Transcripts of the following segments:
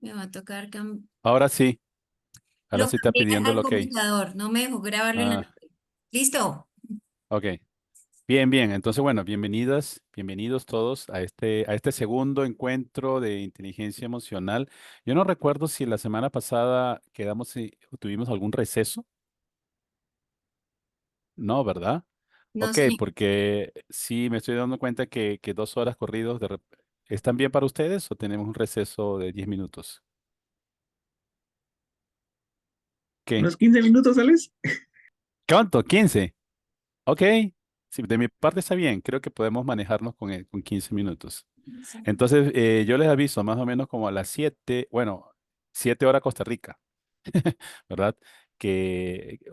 Me va a tocar Ahora sí, ahora Lo sí está cambié pidiendo el al ok. computador, no me dejó grabarlo en la Ah, nube. ¿Listo? ok. Bien, bien. Entonces, bueno, bienvenidas, bienvenidos todos a este segundo encuentro de inteligencia emocional. Yo no recuerdo si la semana pasada quedamos, tuvimos algún receso. No, ¿verdad? No Ok, sé. porque sí me estoy dando cuenta que 2 horas corridos ¿están bien para ustedes o tenemos un receso de 10 minutos? ¿Qué? Unos 15 minutos, ¿sales? ¿Cuánto? 15. Ok. Sí, de mi parte está bien. Creo que podemos manejarnos con 15 minutos. Entonces, yo les aviso más o menos como a las 7, bueno, 7 horas Costa Rica, ¿verdad?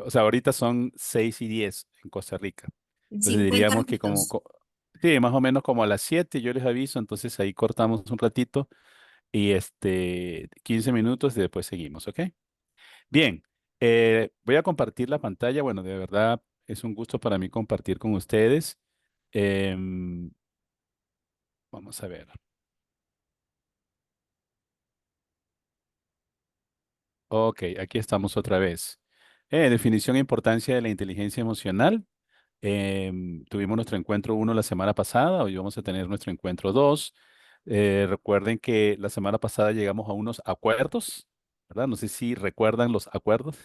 O sea, ahorita son 6:10 en Costa Rica. Entonces 50 diríamos que minutos. sí, más o menos como a las 7 yo les aviso, entonces ahí cortamos un ratito y 15 minutos y después seguimos, ¿ok? Bien, voy a compartir la pantalla. Bueno, de verdad es un gusto para mí compartir con ustedes. Em, Vamos a ver. Ok, aquí estamos otra vez. Definición e importancia de la inteligencia emocional. Tuvimos nuestro encuentro uno la semana pasada, hoy vamos a tener nuestro encuentro 2. Recuerden que la semana pasada llegamos a unos acuerdos, ¿verdad? No sé si recuerdan los acuerdos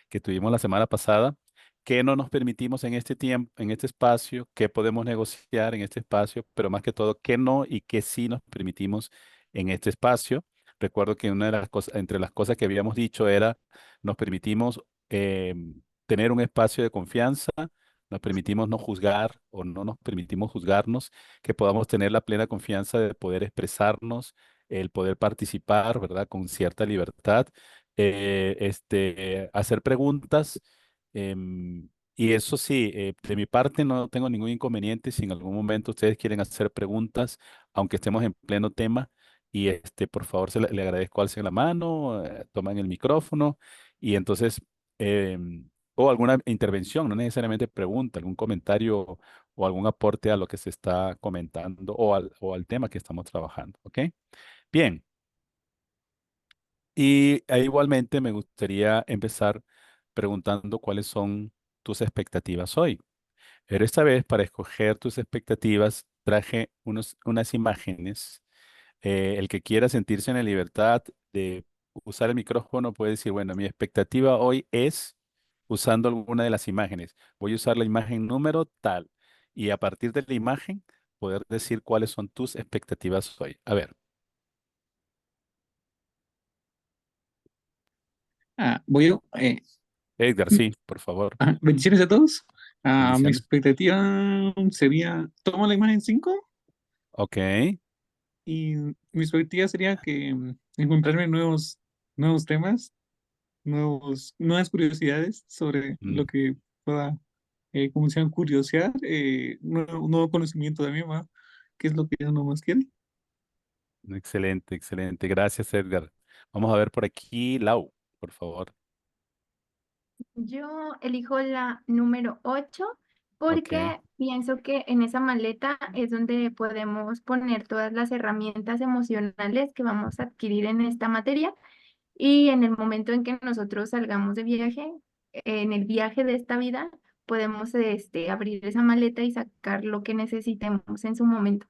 que tuvimos la semana pasada, qué no nos permitimos en este tiempo, en este espacio, qué podemos negociar en este espacio, pero más que todo, qué no y qué sí nos permitimos en este espacio. Recuerdo que una de las cosas, entre las cosas que habíamos dicho era, nos permitimos tener un espacio de confianza, nos permitimos no juzgar o no nos permitimos juzgarnos, que podamos tener la plena confianza de poder expresarnos, el poder participar, ¿verdad? Con cierta libertad, hacer preguntas. Y eso sí, de mi parte no tengo ningún inconveniente si en algún momento ustedes quieren hacer preguntas, aunque estemos en pleno tema. Y por favor, le agradezco alcen la mano, toman el micrófono y entonces o alguna intervención, no necesariamente pregunta, algún comentario o algún aporte a lo que se está comentando o al tema que estamos trabajando, ¿ok? Bien, y igualmente me gustaría empezar preguntando cuáles son tus expectativas hoy. Pero esta vez, para escoger tus expectativas, traje unas imágenes. El que quiera sentirse en la libertad de usar el micrófono puede decir, bueno, mi expectativa hoy es usando alguna de las imágenes. Voy a usar la imagen número tal y a partir de la imagen poder decir cuáles son tus expectativas hoy. A ver, Voy yo. Edgar, sí, por favor. Bendiciones a todos. Mi Bendiciones. expectativa sería, tomo la imagen 5 Ok. y mi expectativa sería que encontrarme nuevos temas, nuevas curiosidades sobre Mm, lo que pueda, como se llama, curiosear, nuevo conocimiento de mí, ¿va? ¿Qué es lo que uno más quiere? excelente, excelente. Gracias, Edgar. Vamos a ver por aquí, Lau, por favor. Yo elijo la número 8 Ok. porque pienso que en esa maleta es donde podemos poner todas las herramientas emocionales que vamos a adquirir en esta materia y en el momento en que nosotros salgamos de viaje, en el viaje de esta vida, podemos abrir esa maleta y sacar lo que necesitemos en su momento.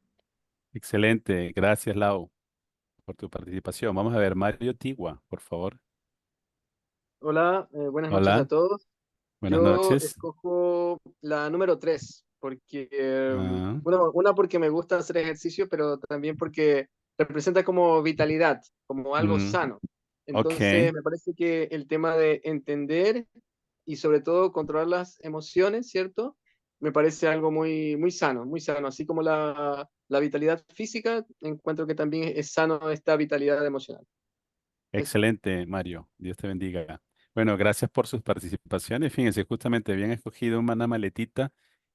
Excelente. Gracias, Lau, por tu participación. Vamos a ver, Mario Tigua, por favor. Hola, buenas noches a Hola, todos. buenas Yo noches. escojo la número 3 porque, Ah, bueno, una porque me gusta hacer ejercicio, pero también porque representa como vitalidad, como algo mm, sano. Entonces, ok, me parece que el tema de entender y sobre todo controlar las emociones, ¿cierto? Me parece algo muy, muy sano, muy sano. Así como la vitalidad física, encuentro que también es sano esta vitalidad emocional. Eso. excelente, Mario. Dios te bendiga. Bueno, gracias por sus participaciones. Fíjense, justamente habían escogido una maletita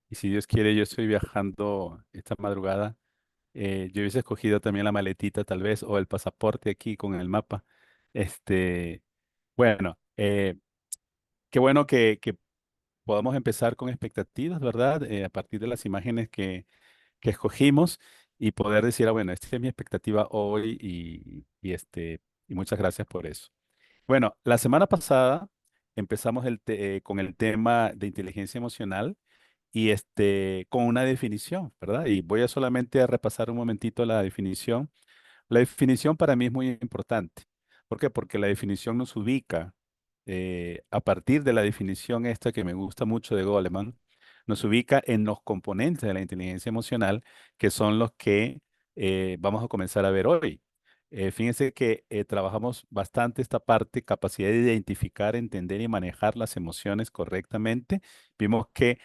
y si Dios quiere, yo estoy viajando esta madrugada. Yo hubiese escogido también la maletita tal vez o el pasaporte aquí con el mapa. Este, bueno, qué bueno que podamos empezar con expectativas, ¿verdad? A partir de las imágenes que escogimos y poder decir, bueno, esta es mi expectativa hoy y Y muchas gracias por eso. Bueno, la semana pasada empezamos con el tema de inteligencia emocional y con una definición, ¿verdad? Y voy a solamente a repasar un momentito la definición. La definición para mí es muy importante. ¿Por qué? Porque la definición nos ubica, a partir de la definición esta que me gusta mucho de Goleman, nos ubica en los componentes de la inteligencia emocional, que son los que vamos a comenzar a ver hoy. Fíjense que trabajamos bastante esta parte, capacidad de identificar, entender y manejar las emociones correctamente. Vimos que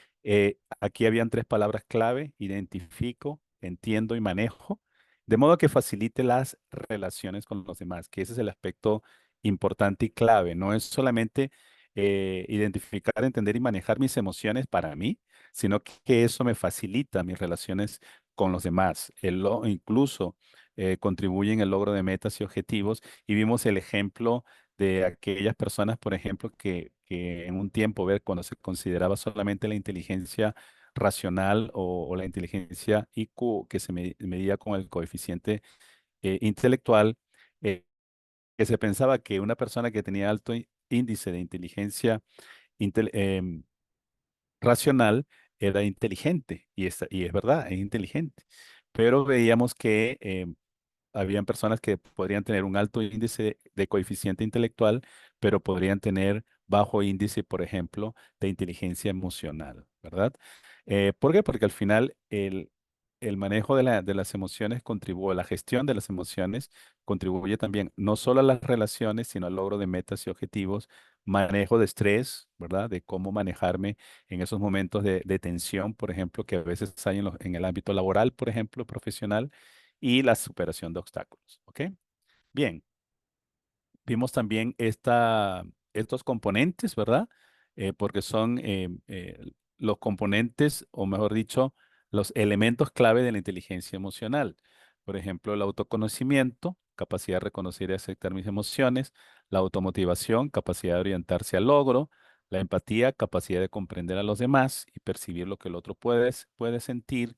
aquí habían tres palabras clave: identifico, entiendo y manejo, de modo que facilite las relaciones con los demás, que ese es el aspecto importante y clave. No es solamente identificar, entender y manejar mis emociones para mí, sino que eso me facilita mis relaciones con los demás. Incluso contribuye en el logro de metas y objetivos. Y vimos el ejemplo de aquellas personas, por ejemplo, que en un tiempo, ver, cuando se consideraba solamente la inteligencia racional o la inteligencia IQ, que se medía con el coeficiente intelectual, eh, que se pensaba que una persona que tenía alto índice de inteligencia racional era inteligente, y es verdad, es inteligente, pero veíamos que habían personas que podrían tener un alto índice de coeficiente intelectual, pero podrían tener bajo índice, por ejemplo, de inteligencia emocional, ¿verdad? ¿Por qué? Porque al final el manejo de las emociones contribuye, la gestión de las emociones contribuye también no solo a las relaciones, sino al logro de metas y objetivos, manejo de estrés, ¿verdad? De cómo manejarme en esos momentos de tensión, por ejemplo, que a veces hay en el ámbito laboral, por ejemplo, profesional, y la superación de obstáculos. ¿Ok? Bien, vimos también estos componentes, ¿verdad? Porque son los componentes, o mejor dicho, los elementos clave de la inteligencia emocional. Por ejemplo, el autoconocimiento, capacidad de reconocer y aceptar mis emociones; la automotivación, capacidad de orientarse al logro; la empatía, capacidad de comprender a los demás y percibir lo que el otro puede sentir;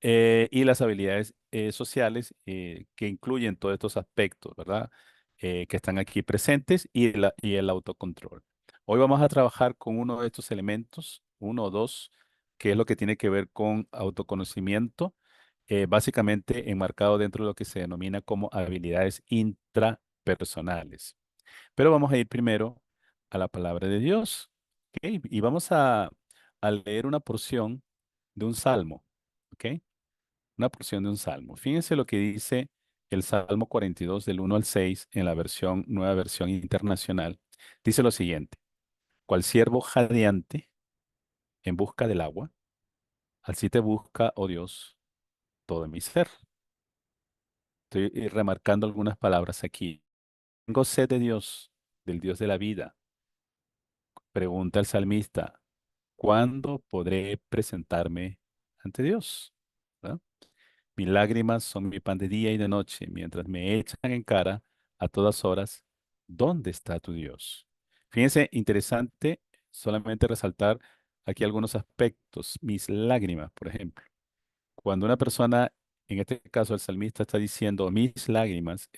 y las habilidades sociales, que incluyen todos estos aspectos, ¿verdad? Que están aquí presentes, y el autocontrol. Hoy vamos a trabajar con uno de estos elementos, uno o dos, que es lo que tiene que ver con autoconocimiento, básicamente enmarcado dentro de lo que se denomina como habilidades intrapersonales. Pero vamos a ir primero a la palabra de Dios, ¿ok? Y vamos a leer una porción de un salmo, ¿ok? Una porción de un salmo. Fíjense lo que dice el Salmo 42 del 1 al 6 en la nueva versión internacional. Dice lo siguiente: cual siervo jadeante en busca del agua, así te busca, oh Dios, todo mi ser. Estoy remarcando algunas palabras aquí. Tengo sed de Dios, del Dios de la vida. Pregunta el salmista: ¿cuándo podré presentarme ante Dios? ¿Verdad? Mis lágrimas son mi pan de día y de noche, mientras me echan en cara a todas horas: ¿dónde está tu Dios? Fíjense, interesante solamente resaltar aquí algunos aspectos. Mis lágrimas, por ejemplo. Cuando una persona, en este caso el salmista, está diciendo mis lágrimas,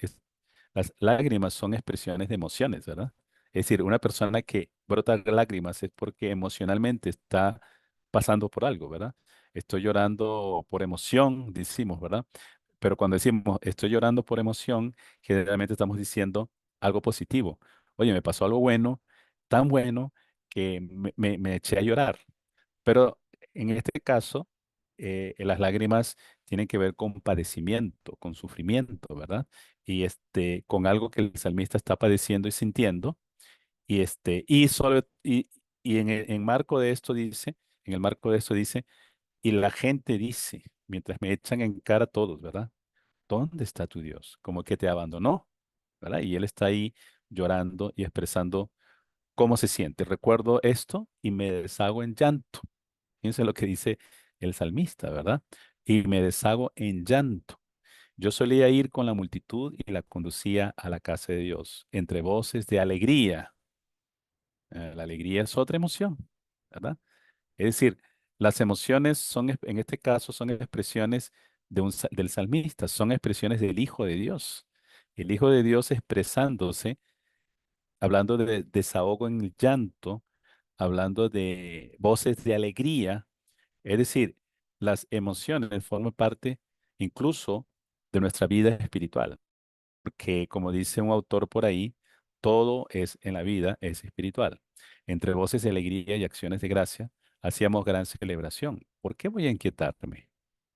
las lágrimas son expresiones de emociones, ¿verdad? Es decir, una persona que brota lágrimas es porque emocionalmente está pasando por algo, ¿verdad? Estoy llorando por emoción, decimos, ¿verdad? Pero cuando decimos estoy llorando por emoción, generalmente estamos diciendo algo positivo. Oye, me pasó algo bueno, tan bueno que me eché a llorar. Pero en este caso, las lágrimas tienen que ver con padecimiento, con sufrimiento, ¿verdad? Y con algo que el salmista está padeciendo y sintiendo. Y en marco de esto dice, en el marco de esto dice, y la gente dice, mientras me echan en cara todos, ¿verdad? ¿Dónde está tu Dios? Como que te abandonó, ¿verdad? Y él está ahí llorando y expresando cómo se siente. Recuerdo esto y me deshago en llanto. Fíjense lo que dice el salmista, ¿verdad? Y me deshago en llanto. Yo solía ir con la multitud y la conducía a la casa de Dios, entre voces de alegría. La alegría es otra emoción, ¿verdad? Es decir, las emociones son, en este caso, son expresiones del salmista, son expresiones del Hijo de Dios. el Hijo de Dios expresándose, hablando de desahogo en el llanto, hablando de voces de alegría. Es decir, las emociones forman parte incluso de nuestra vida espiritual, porque como dice un autor por ahí, todo es en la vida es espiritual. Entre voces de alegría y acciones de gracia, hacíamos gran celebración. ¿Por qué voy a inquietarme?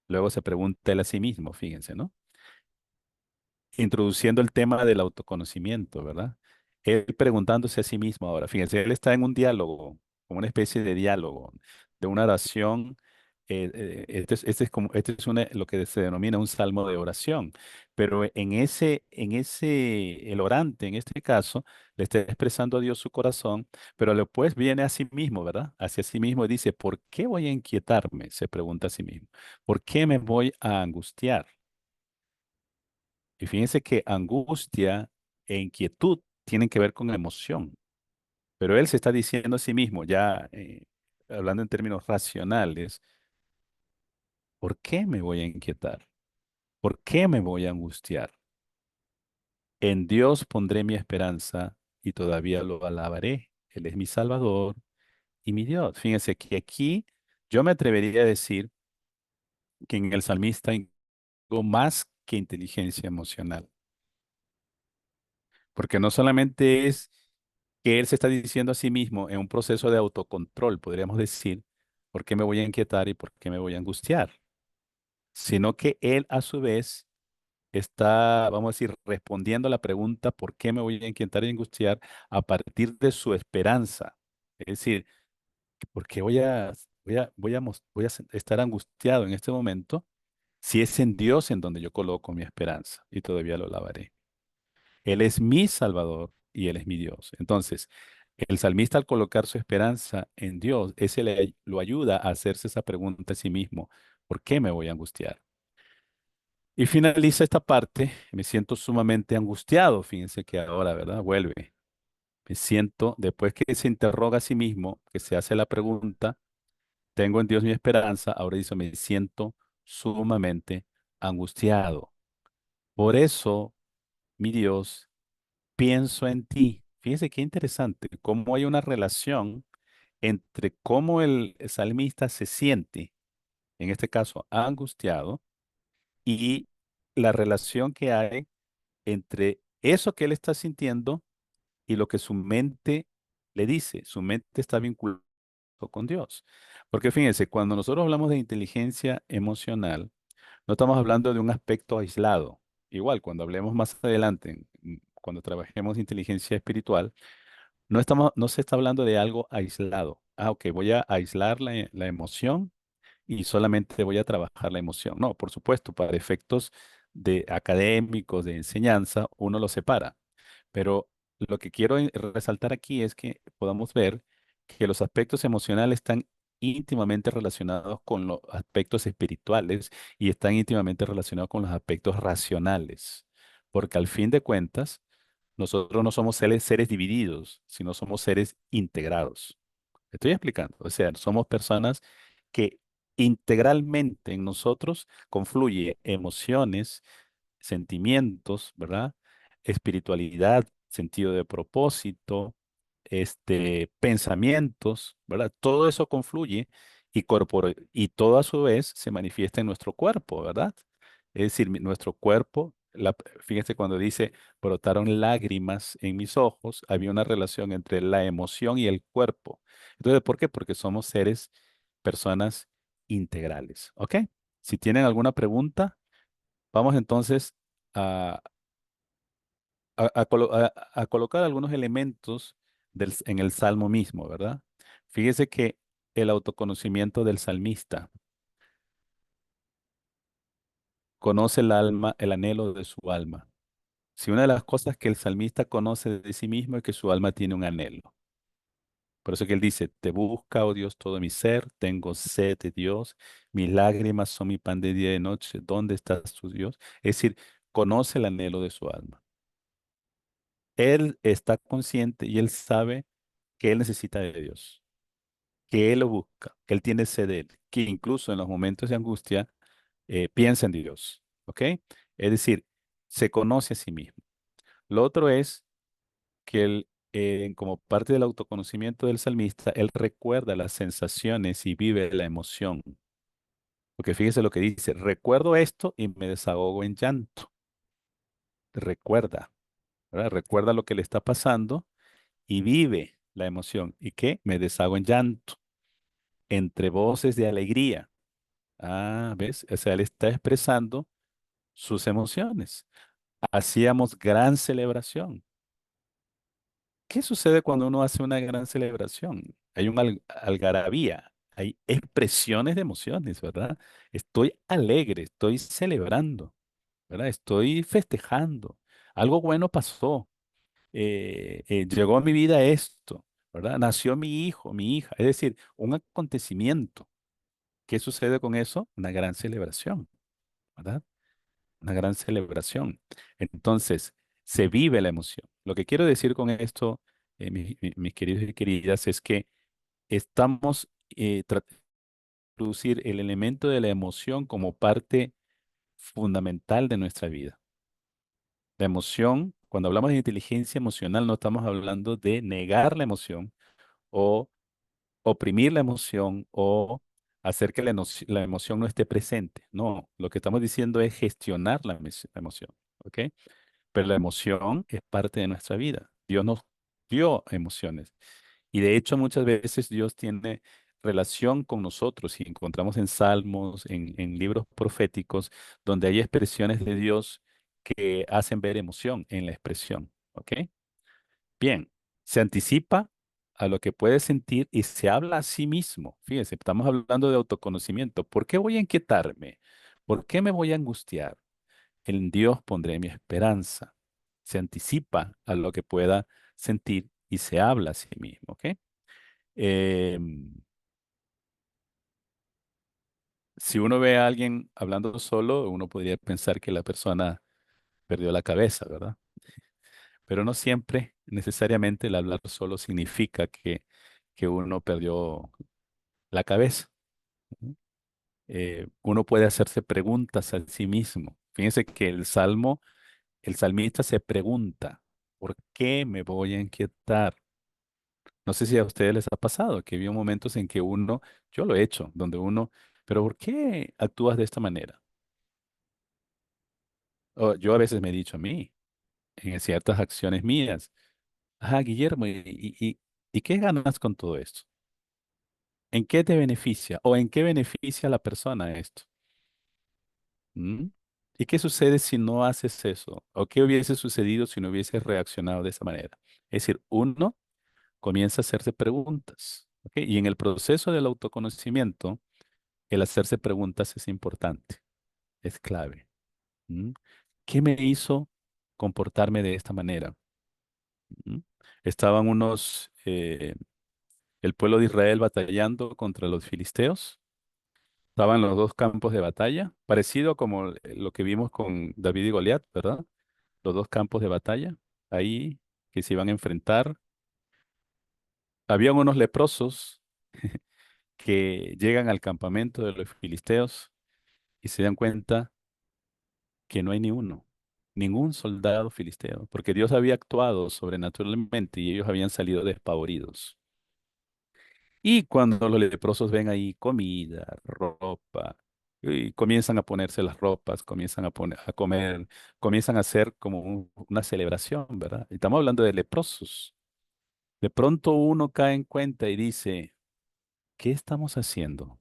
Luego se pregunta él a sí mismo, fíjense, ¿no? Introduciendo el tema del autoconocimiento, ¿verdad? Él preguntándose a sí mismo ahora, fíjense, él está en un diálogo, como una especie de diálogo, de una oración. Este es lo que se denomina un salmo de oración, pero el orante, en este caso, le está expresando a Dios su corazón, pero después viene a sí mismo, ¿verdad? Hacia sí mismo y dice, ¿por qué voy a inquietarme? Se pregunta a sí mismo. ¿Por qué me voy a angustiar? Y fíjense que angustia e inquietud tienen que ver con emoción, pero él se está diciendo a sí mismo, ya hablando en términos racionales, ¿por qué me voy a inquietar? ¿Por qué me voy a angustiar? En Dios pondré mi esperanza y todavía lo alabaré. Él es mi Salvador y mi Dios. Fíjense que aquí yo me atrevería a decir que en el salmista hay algo más que inteligencia emocional, porque no solamente es que él se está diciendo a sí mismo en un proceso de autocontrol, podríamos decir, ¿por qué me voy a inquietar y por qué me voy a angustiar? Sino que él a su vez está, vamos a decir, respondiendo a la pregunta, ¿por qué me voy a inquietar y angustiar? A partir de su esperanza. Es decir, ¿por qué voy a estar angustiado en este momento si es en Dios en donde yo coloco mi esperanza y todavía lo alabaré? Él es mi Salvador y Él es mi Dios. Entonces, el salmista al colocar su esperanza en Dios, lo ayuda a hacerse esa pregunta a sí mismo, ¿por qué me voy a angustiar? Y finaliza esta parte, me siento sumamente angustiado, fíjense que ahora, ¿verdad? Vuelve. Me siento, después que se interroga a sí mismo, que se hace la pregunta, tengo en Dios mi esperanza, ahora dice, me siento sumamente angustiado. Por eso, mi Dios, pienso en ti. Fíjese qué interesante, cómo hay una relación entre cómo el salmista se siente, en este caso angustiado, y la relación que hay entre eso que él está sintiendo y lo que su mente le dice. Su mente está vinculada con Dios. Porque fíjense, cuando nosotros hablamos de inteligencia emocional, no estamos hablando de un aspecto aislado. Igual, cuando hablemos más adelante, cuando trabajemos inteligencia espiritual, no se está hablando de algo aislado. Ah, ok, voy a aislar la emoción y solamente voy a trabajar la emoción. No, por supuesto, para efectos de académicos, de enseñanza, uno lo separa. Pero lo que quiero resaltar aquí es que podamos ver que los aspectos emocionales están íntimamente relacionados con los aspectos espirituales y están íntimamente relacionados con los aspectos racionales. Porque al fin de cuentas, nosotros no somos seres divididos, sino somos seres integrados. Estoy explicando. O sea, somos personas que integralmente en nosotros confluye emociones, sentimientos, ¿verdad? Espiritualidad, sentido de propósito, pensamientos, ¿verdad? Todo eso confluye y todo a su vez se manifiesta en nuestro cuerpo, ¿verdad? Es decir, nuestro cuerpo, fíjense cuando dice, brotaron lágrimas en mis ojos, había una relación entre la emoción y el cuerpo. Entonces, ¿por qué? Porque somos personas integrales, ¿ok? Si tienen alguna pregunta, vamos entonces a, a colocar algunos elementos en el salmo mismo, ¿verdad? Fíjese que el autoconocimiento del salmista conoce el alma, el anhelo de su alma. Si una de las cosas que el salmista conoce de sí mismo es que su alma tiene un anhelo. Por eso que él dice, te busca, oh Dios, todo mi ser, tengo sed de Dios, mis lágrimas son mi pan de día y de noche, ¿dónde estás tu Dios? Es decir, conoce el anhelo de su alma. Él está consciente y él sabe que él necesita de Dios, que él lo busca, que él tiene sed de él, que incluso en los momentos de angustia piensa en Dios, ¿ok? Es decir, se conoce a sí mismo. Lo otro es que él, como parte del autoconocimiento del salmista, él recuerda las sensaciones y vive la emoción. Porque fíjese lo que dice, recuerdo esto y me desahogo en llanto. Recuerda, ¿verdad? Recuerda lo que le está pasando y vive la emoción. ¿Y qué? Me desahogo en llanto, entre voces de alegría. Ah, ¿ves? O sea, él está expresando sus emociones. Hacíamos gran celebración. ¿Qué sucede cuando uno hace una gran celebración? Hay un algarabía, hay expresiones de emociones, ¿verdad? Estoy alegre, estoy celebrando, ¿verdad? Estoy festejando. Algo bueno pasó. Llegó a mi vida esto, ¿verdad? Nació mi hijo, mi hija. Es decir, un acontecimiento. ¿Qué sucede con eso? Una gran celebración, ¿verdad? Una gran celebración. Entonces, se vive la emoción. Lo que quiero decir con esto, mis queridos y queridas, es que estamos tratando de producir el elemento de la emoción como parte fundamental de nuestra vida. La emoción, cuando hablamos de inteligencia emocional, no estamos hablando de negar la emoción o oprimir la emoción o hacer que la emoción no esté presente. No, lo que estamos diciendo es gestionar la emoción. ¿Ok? Pero la emoción es parte de nuestra vida. Dios nos dio emociones. Y de hecho muchas veces Dios tiene relación con nosotros y encontramos en salmos, en libros proféticos, donde hay expresiones de Dios que hacen ver emoción en la expresión. ¿Ok? Bien, se anticipa a lo que puede sentir y se habla a sí mismo. Fíjense, estamos hablando de autoconocimiento. ¿Por qué voy a inquietarme? ¿Por qué me voy a angustiar? En Dios pondré mi esperanza. Se anticipa a lo que pueda sentir y se habla a sí mismo, ¿ok? Em, si uno ve a alguien hablando solo, uno podría pensar que la persona perdió la cabeza, ¿verdad? Pero no siempre necesariamente el hablar solo significa que uno perdió la cabeza. ¿No? Uno puede hacerse preguntas a sí mismo. Fíjense que el salmista se pregunta, ¿por qué me voy a inquietar? No sé si a ustedes les ha pasado, que vio momentos en que uno, yo lo he hecho, donde uno, pero ¿por qué actúas de esta manera? O yo a veces me he dicho a mí, en ciertas acciones mías, Guillermo, ¿y qué ganas con todo esto? ¿En qué te beneficia? ¿O en qué beneficia a la persona esto? ¿Mm? ¿Y qué sucede si no haces eso? ¿O qué hubiese sucedido si no hubieses reaccionado de esa manera? Es decir, uno comienza a hacerse preguntas, ¿ok? Y en el proceso del autoconocimiento, el hacerse preguntas es importante, es clave. ¿Mm? ¿Qué me hizo comportarme de esta manera? ¿Mm? Estaban el pueblo de Israel batallando contra los filisteos. Estaban los dos campos de batalla, parecido como lo que vimos con David y Goliat, ¿verdad? Los dos campos de batalla, ahí que se iban a enfrentar. Habían unos leprosos que llegan al campamento de los filisteos y se dan cuenta que no hay ni uno, ningún soldado filisteo, porque Dios había actuado sobrenaturalmente y ellos habían salido despavoridos. Y cuando los leprosos ven ahí comida, ropa, y comienzan a ponerse las ropas, comienzan a comer, comienzan a hacer como una celebración, ¿verdad? Y estamos hablando de leprosos. De pronto uno cae en cuenta y dice, ¿qué estamos haciendo?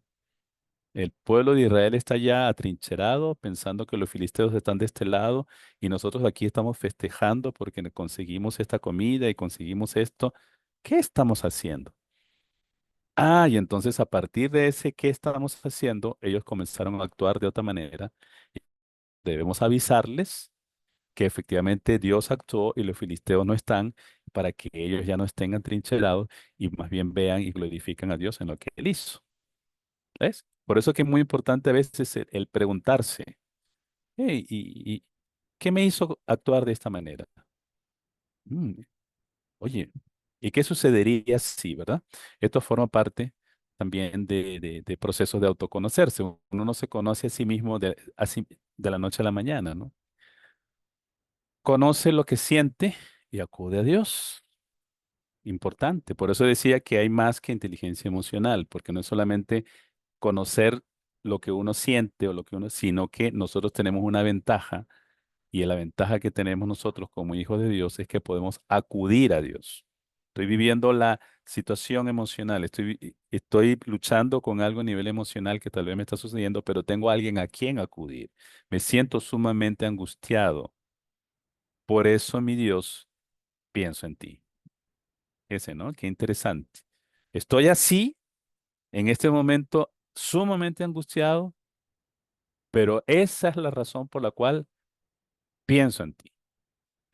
El pueblo de Israel está ya atrincherado, pensando que los filisteos están de este lado y nosotros aquí estamos festejando porque conseguimos esta comida y conseguimos esto. ¿Qué estamos haciendo? Y entonces a partir de ese qué estamos haciendo, ellos comenzaron a actuar de otra manera. Debemos avisarles que efectivamente Dios actuó y los filisteos no están para que ellos ya no estén atrincherados y más bien vean y glorifican a Dios en lo que Él hizo. ¿Ves? Por eso que es muy importante a veces el preguntarse. Hey, ¿y qué me hizo actuar de esta manera? Mm, oye, ¿y qué sucedería si, verdad? Esto forma parte también de procesos de autoconocerse. Uno no se conoce a sí mismo de la noche a la mañana, ¿no? Conoce lo que siente y acude a Dios. Importante. Por eso decía que hay más que inteligencia emocional, porque no es solamente conocer lo que uno siente o lo que uno, sino que nosotros tenemos una ventaja y la ventaja que tenemos nosotros como hijos de Dios es que podemos acudir a Dios. Estoy viviendo la situación emocional, estoy luchando con algo a nivel emocional que tal vez me está sucediendo, pero tengo a alguien a quien acudir. Me siento sumamente angustiado. Por eso, mi Dios, pienso en ti. Ese, ¿no? Qué interesante. Estoy así, en este momento, sumamente angustiado, pero esa es la razón por la cual pienso en ti.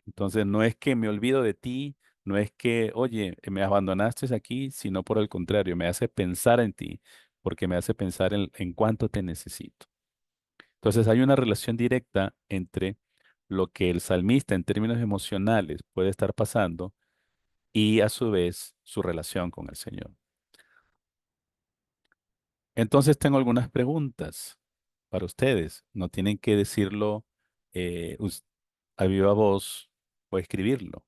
Entonces, no es que me olvido de ti, no es que, oye, me abandonaste aquí, sino por el contrario, me hace pensar en ti, porque me hace pensar en cuánto te necesito. Entonces, hay una relación directa entre lo que el salmista en términos emocionales puede estar pasando y a su vez su relación con el Señor. Entonces, tengo algunas preguntas para ustedes. No tienen que decirlo a viva voz o escribirlo.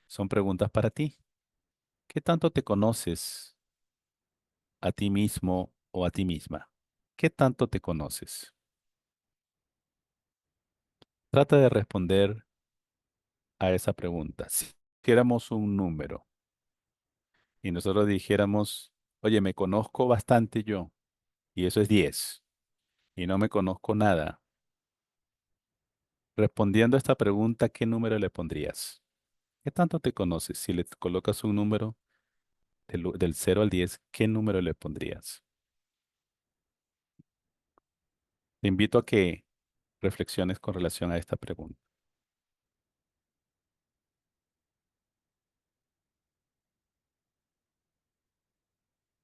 Son preguntas para ti. ¿Qué tanto te conoces a ti mismo o a ti misma? ¿Qué tanto te conoces? Trata de responder a esa pregunta. Si hiciéramos un número y nosotros dijéramos, oye, me conozco bastante yo, y eso es 10 y no me conozco nada. Respondiendo a esta pregunta, ¿qué número le pondrías? ¿Qué tanto te conoces? Si le colocas un número del 0 al 10, ¿qué número le pondrías? Te invito a que reflexiones con relación a esta pregunta.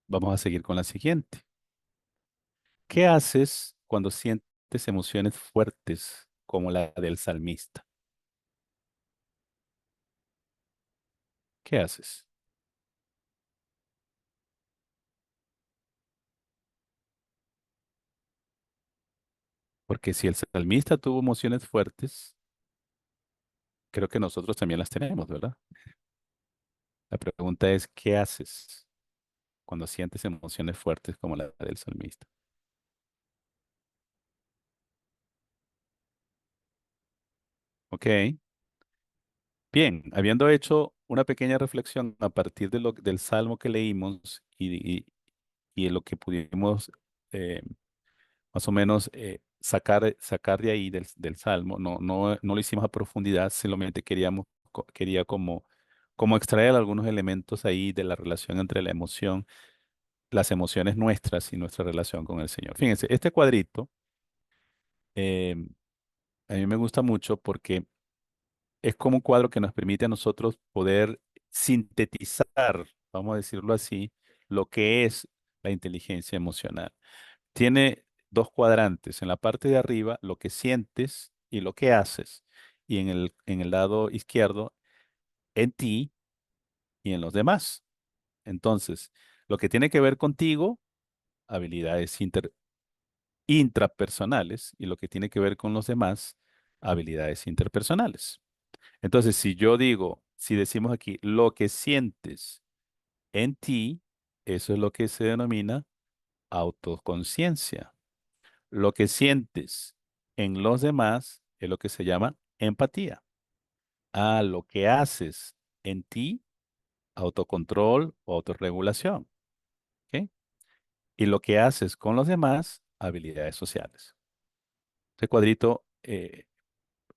Vamos a seguir con la siguiente. ¿Qué haces cuando sientes emociones fuertes como la del salmista? ¿Qué haces? Porque si el salmista tuvo emociones fuertes, creo que nosotros también las tenemos, ¿verdad? La pregunta es, ¿qué haces cuando sientes emociones fuertes como la del salmista? Ok. Bien, habiendo hecho una pequeña reflexión a partir del salmo que leímos y de lo que pudimos eh, más o menos sacar de ahí del salmo, no lo hicimos a profundidad, simplemente quería como extraer algunos elementos ahí de la relación entre la emoción, las emociones nuestras y nuestra relación con el Señor. Fíjense, este cuadrito eh, a mí me gusta mucho porque es como un cuadro que nos permite a nosotros poder sintetizar, vamos a decirlo así, lo que es la inteligencia emocional. Tiene dos cuadrantes. En la parte de arriba, lo que sientes y lo que haces. Y en el lado izquierdo, en ti y en los demás. Entonces, lo que tiene que ver contigo, habilidades intrapersonales, y lo que tiene que ver con los demás, habilidades interpersonales. Entonces, si decimos aquí lo que sientes en ti, eso es lo que se denomina autoconciencia. Lo que sientes en los demás es lo que se llama empatía. Lo que haces en ti, autocontrol o autorregulación. ¿Ok? Y lo que haces con los demás, habilidades sociales. Este cuadrito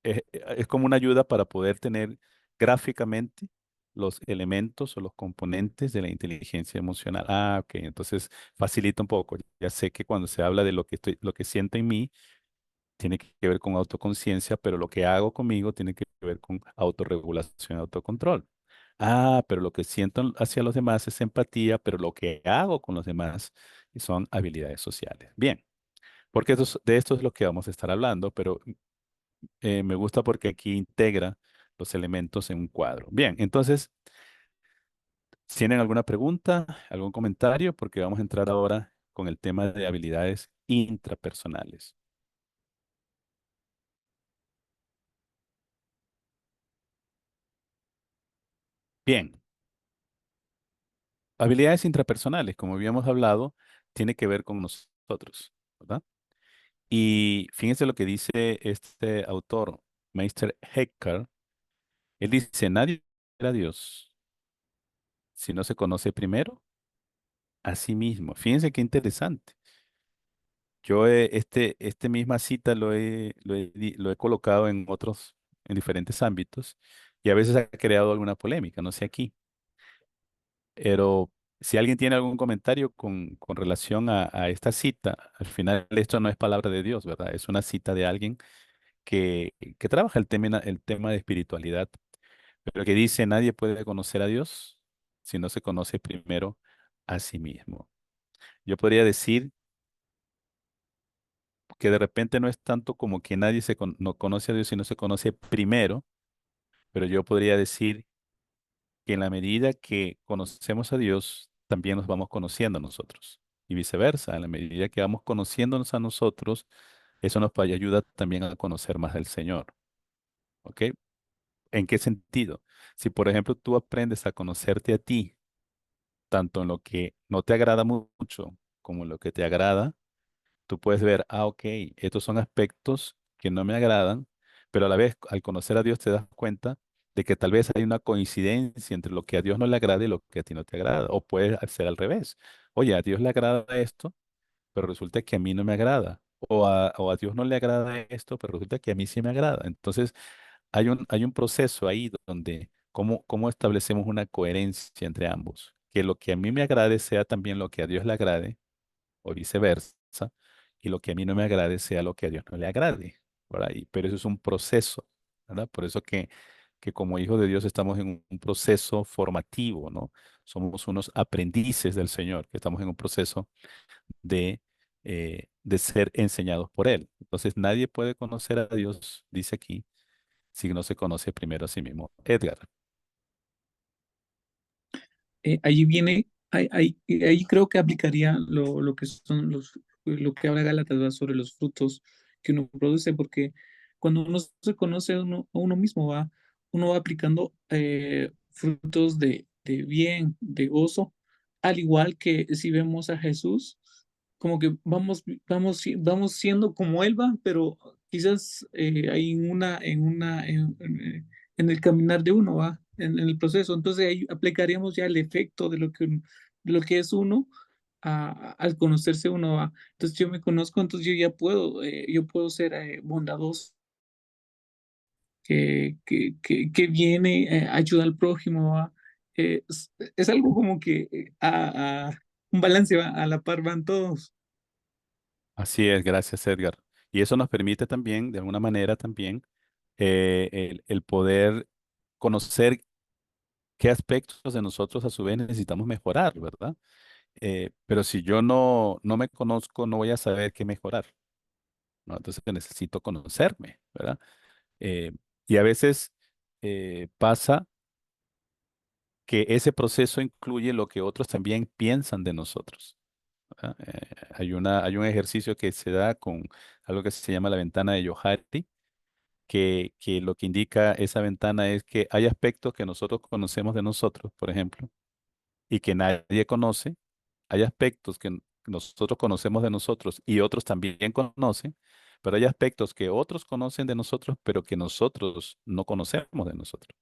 es como una ayuda para poder tener gráficamente los elementos o los componentes de la inteligencia emocional. Ok, entonces facilita un poco. Ya sé que cuando se habla de lo que siento en mí, tiene que ver con autoconciencia, pero lo que hago conmigo tiene que ver con autorregulación, autocontrol. Pero lo que siento hacia los demás es empatía, pero lo que hago con los demás son habilidades sociales. Bien, porque de esto es lo que vamos a estar hablando, pero me gusta porque aquí integra los elementos en un cuadro. Bien, entonces, ¿tienen alguna pregunta, algún comentario? Porque vamos a entrar ahora con el tema de habilidades intrapersonales. Bien, habilidades intrapersonales, como habíamos hablado, tiene que ver con nosotros, ¿verdad? Y fíjense lo que dice este autor, Meister Eckhart. Él dice, nadie era Dios si no se conoce primero a sí mismo. Fíjense qué interesante. Este misma cita lo he colocado en otros, en diferentes ámbitos, y a veces ha creado alguna polémica, no sé aquí. Pero si alguien tiene algún comentario con relación a esta cita, al final esto no es palabra de Dios, ¿verdad? Es una cita de alguien que trabaja el tema de espiritualidad, pero que dice, nadie puede conocer a Dios si no se conoce primero a sí mismo. Yo podría decir que de repente no es tanto como que nadie no conoce a Dios si no se conoce primero, pero yo podría decir que en la medida que conocemos a Dios, también nos vamos conociendo a nosotros. Y viceversa, en la medida que vamos conociéndonos a nosotros, eso nos ayuda también a conocer más del Señor. ¿Ok? ¿En qué sentido? Si, por ejemplo, tú aprendes a conocerte a ti, tanto en lo que no te agrada mucho como en lo que te agrada, tú puedes ver, ok, estos son aspectos que no me agradan, pero a la vez, al conocer a Dios, te das cuenta de que tal vez hay una coincidencia entre lo que a Dios no le agrada y lo que a ti no te agrada. O puede ser al revés. Oye, a Dios le agrada esto, pero resulta que a mí no me agrada. O a Dios no le agrada esto, pero resulta que a mí sí me agrada. Entonces, hay un proceso ahí donde, ¿cómo establecemos una coherencia entre ambos? Que lo que a mí me agrade sea también lo que a Dios le agrade o viceversa, y lo que a mí no me agrade sea lo que a Dios no le agrade, ¿verdad? Pero eso es un proceso, ¿verdad? Por eso que como hijos de Dios estamos en un proceso formativo, ¿no? Somos unos aprendices del Señor, que estamos en un proceso de ser enseñados por Él. Entonces nadie puede conocer a Dios, dice aquí, si no se conoce primero a sí mismo. Edgar. Allí viene, ahí creo que aplicaría lo que son lo que habla Gálatas, ¿verdad? Sobre los frutos que uno produce, porque cuando uno se conoce a uno mismo, uno va aplicando frutos de bien, de gozo, al igual que si vemos a Jesús, como que vamos siendo como Él va, pero quizás hay en el caminar de uno, ¿va? En el proceso. Entonces ahí aplicaríamos ya el efecto de lo que es uno al conocerse uno, ¿va? Entonces yo me conozco, entonces yo puedo ser bondadoso, que viene, ayuda al prójimo, ¿va? Es algo como que un balance, ¿va? A la par van todos. Así es, gracias Edgar. Y eso nos permite también, de alguna manera también, el poder conocer qué aspectos de nosotros a su vez necesitamos mejorar, ¿verdad? Pero si yo no me conozco, no voy a saber qué mejorar, ¿no? Entonces necesito conocerme, ¿verdad? Eh, y a veces pasa que ese proceso incluye lo que otros también piensan de nosotros. ¿Verdad? Hay un ejercicio que se da con algo que se llama la ventana de Johari, que lo que indica esa ventana es que hay aspectos que nosotros conocemos de nosotros, por ejemplo, y que nadie conoce. Hay aspectos que nosotros conocemos de nosotros y otros también conocen, pero hay aspectos que otros conocen de nosotros, pero que nosotros no conocemos de nosotros,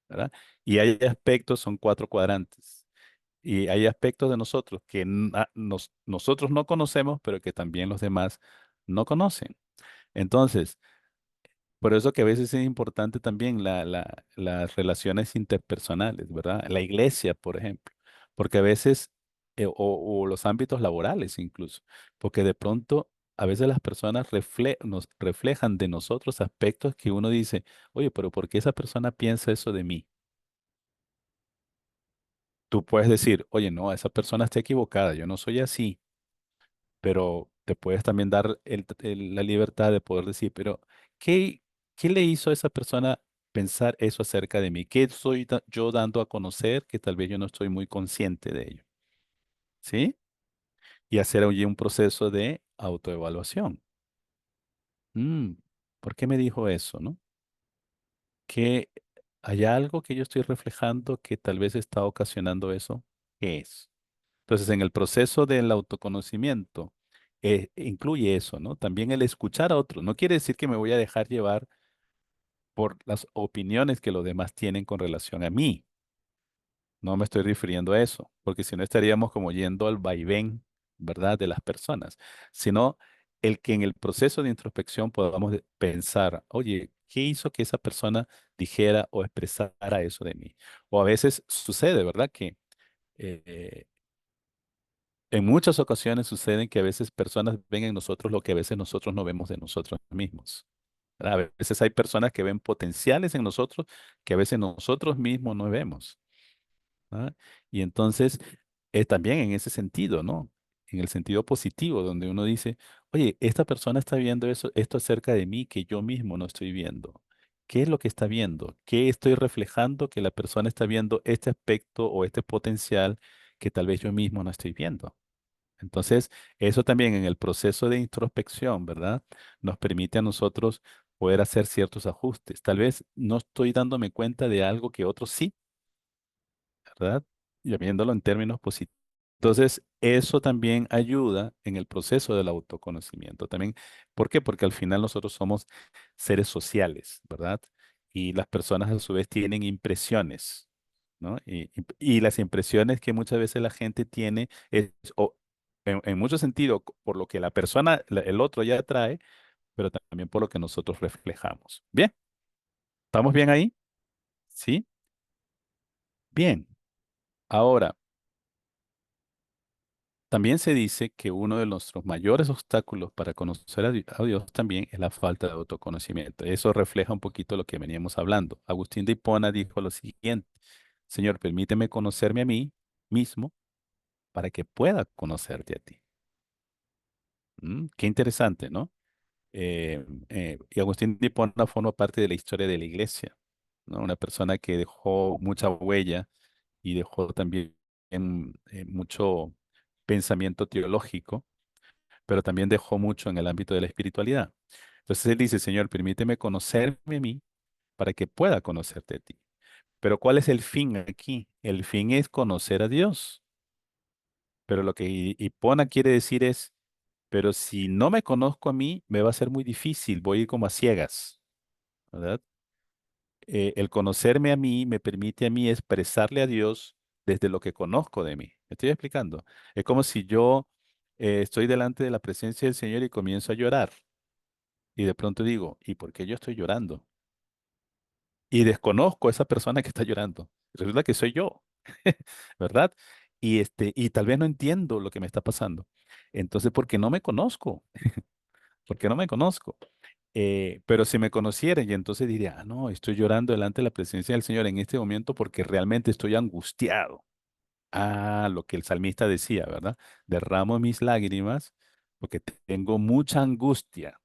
¿verdad? Y hay aspectos, son cuatro cuadrantes. Y hay aspectos de nosotros que nosotros no conocemos, pero que también los demás no conocen. Entonces, por eso que a veces es importante también las relaciones interpersonales, ¿verdad? La iglesia, por ejemplo, porque a veces, o los ámbitos laborales incluso, porque de pronto a veces las personas nos reflejan de nosotros aspectos que uno dice, oye, pero ¿por qué esa persona piensa eso de mí? Tú puedes decir, oye, no, esa persona está equivocada, yo no soy así, pero te puedes también dar la libertad de poder decir, pero ¿qué, qué le hizo a esa persona pensar eso acerca de mí? ¿Qué estoy yo dando a conocer que tal vez yo no estoy muy consciente de ello? ¿Sí? Y hacer allí un proceso de autoevaluación. Mm, ¿Por qué me dijo eso, no? ¿Qué, ¿hay algo que yo estoy reflejando que tal vez está ocasionando eso? ¿Qué es? Entonces, en el proceso del autoconocimiento, incluye eso, ¿no? También el escuchar a otros. No quiere decir que me voy a dejar llevar por las opiniones que los demás tienen con relación a mí. No me estoy refiriendo a eso, porque si no estaríamos como yendo al vaivén, ¿verdad? De las personas, sino el que en el proceso de introspección podamos pensar, oye, ¿qué hizo que esa persona dijera o expresara eso de mí? O a veces sucede, ¿verdad? Que eh, en muchas ocasiones suceden que a veces personas ven en nosotros lo que a veces nosotros no vemos de nosotros mismos, ¿verdad? A veces hay personas que ven potenciales en nosotros que a veces nosotros mismos no vemos. ¿Ah? Y entonces, también en ese sentido, ¿no? En el sentido positivo, donde uno dice, oye, esta persona está viendo eso, esto acerca de mí que yo mismo no estoy viendo. ¿Qué es lo que está viendo? ¿Qué estoy reflejando que la persona está viendo este aspecto o este potencial que tal vez yo mismo no estoy viendo? Entonces, eso también en el proceso de introspección, ¿verdad? Nos permite a nosotros poder hacer ciertos ajustes. Tal vez no estoy dándome cuenta de algo que otros sí, ¿verdad? Y viéndolo en términos positivos. Entonces, eso también ayuda en el proceso del autoconocimiento. También, ¿por qué? Porque al final nosotros somos seres sociales, ¿verdad? Y las personas a su vez tienen impresiones, ¿no? Y las impresiones que muchas veces la gente tiene es, o en mucho sentido, por lo que la persona, el otro ya trae, pero también por lo que nosotros reflejamos. Bien, ¿estamos bien ahí? ¿Sí? Bien. Ahora, también se dice que uno de nuestros mayores obstáculos para conocer a Dios también es la falta de autoconocimiento. Eso refleja un poquito lo que veníamos hablando. Agustín de Hipona dijo lo siguiente: Señor, permíteme conocerme a mí mismo para que pueda conocerte a ti. Qué interesante, ¿no? Y Agustín de Hipona forma parte de la historia de la iglesia, ¿no? Una persona que dejó mucha huella y dejó también mucho pensamiento teológico, pero también dejó mucho en el ámbito de la espiritualidad. Entonces él dice, Señor, permíteme conocerme a mí para que pueda conocerte a ti. Pero ¿cuál es el fin aquí? El fin es conocer a Dios. Pero lo que Hipona quiere decir es, pero si no me conozco a mí, me va a ser muy difícil, voy a ir como a ciegas, ¿verdad? El conocerme a mí me permite a mí expresarle a Dios desde lo que conozco de mí. ¿Me estoy explicando? Es como si yo estoy delante de la presencia del Señor y comienzo a llorar. Y de pronto digo, ¿y por qué yo estoy llorando? Y desconozco a esa persona que está llorando. Resulta que soy yo, ¿verdad? Y tal vez no entiendo lo que me está pasando. Entonces, porque no me conozco, porque no me conozco. Pero si me conociera, y entonces diría, ah, no, estoy llorando delante de la presencia del Señor en este momento porque realmente estoy angustiado. Ah, lo que el salmista decía, ¿verdad? Derramo mis lágrimas porque tengo mucha angustia.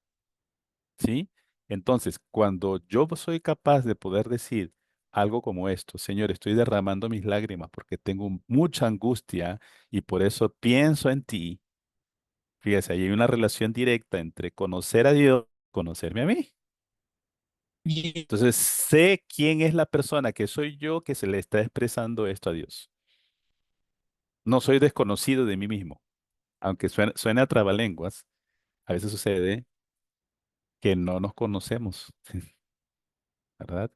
¿Sí? Entonces, cuando yo soy capaz de poder decir algo como esto, Señor, estoy derramando mis lágrimas porque tengo mucha angustia y por eso pienso en ti. Fíjese, ahí hay una relación directa entre conocer a Dios, conocerme a mí. Y Entonces, sé quién es la persona que soy yo que se le está expresando esto a Dios. No soy desconocido de mí mismo. Aunque suene a trabalenguas, a veces sucede que no nos conocemos, ¿verdad?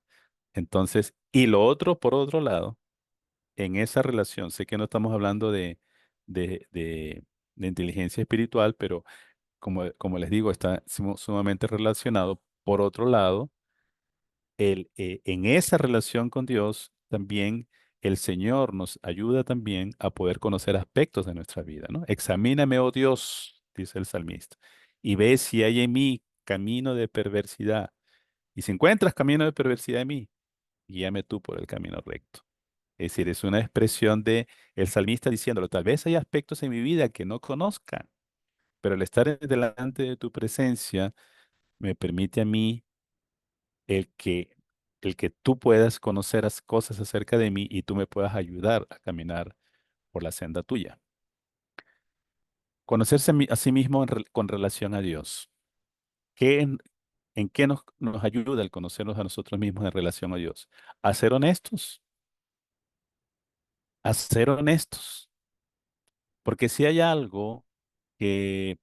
Entonces, y lo otro, por otro lado, en esa relación, sé que no estamos hablando de, de- de inteligencia espiritual, pero como les digo, está sumamente relacionado. Por otro lado, en esa relación con Dios, también el Señor nos ayuda también a poder conocer aspectos de nuestra vida, ¿no? Examíname, oh Dios, dice el salmista, y ve si hay en mí camino de perversidad. Y si encuentras camino de perversidad en mí, guíame tú por el camino recto. Es decir, es una expresión de el salmista diciéndolo, tal vez hay aspectos en mi vida que no conozca, pero el estar delante de tu presencia me permite a mí el que, el que tú puedas conocer las cosas acerca de mí y tú me puedas ayudar a caminar por la senda tuya. Conocerse a sí mismo con relación a Dios. ¿Qué, ¿En qué nos ayuda el conocernos a nosotros mismos en relación a Dios? A ser honestos, a ser honestos. Porque si hay algo que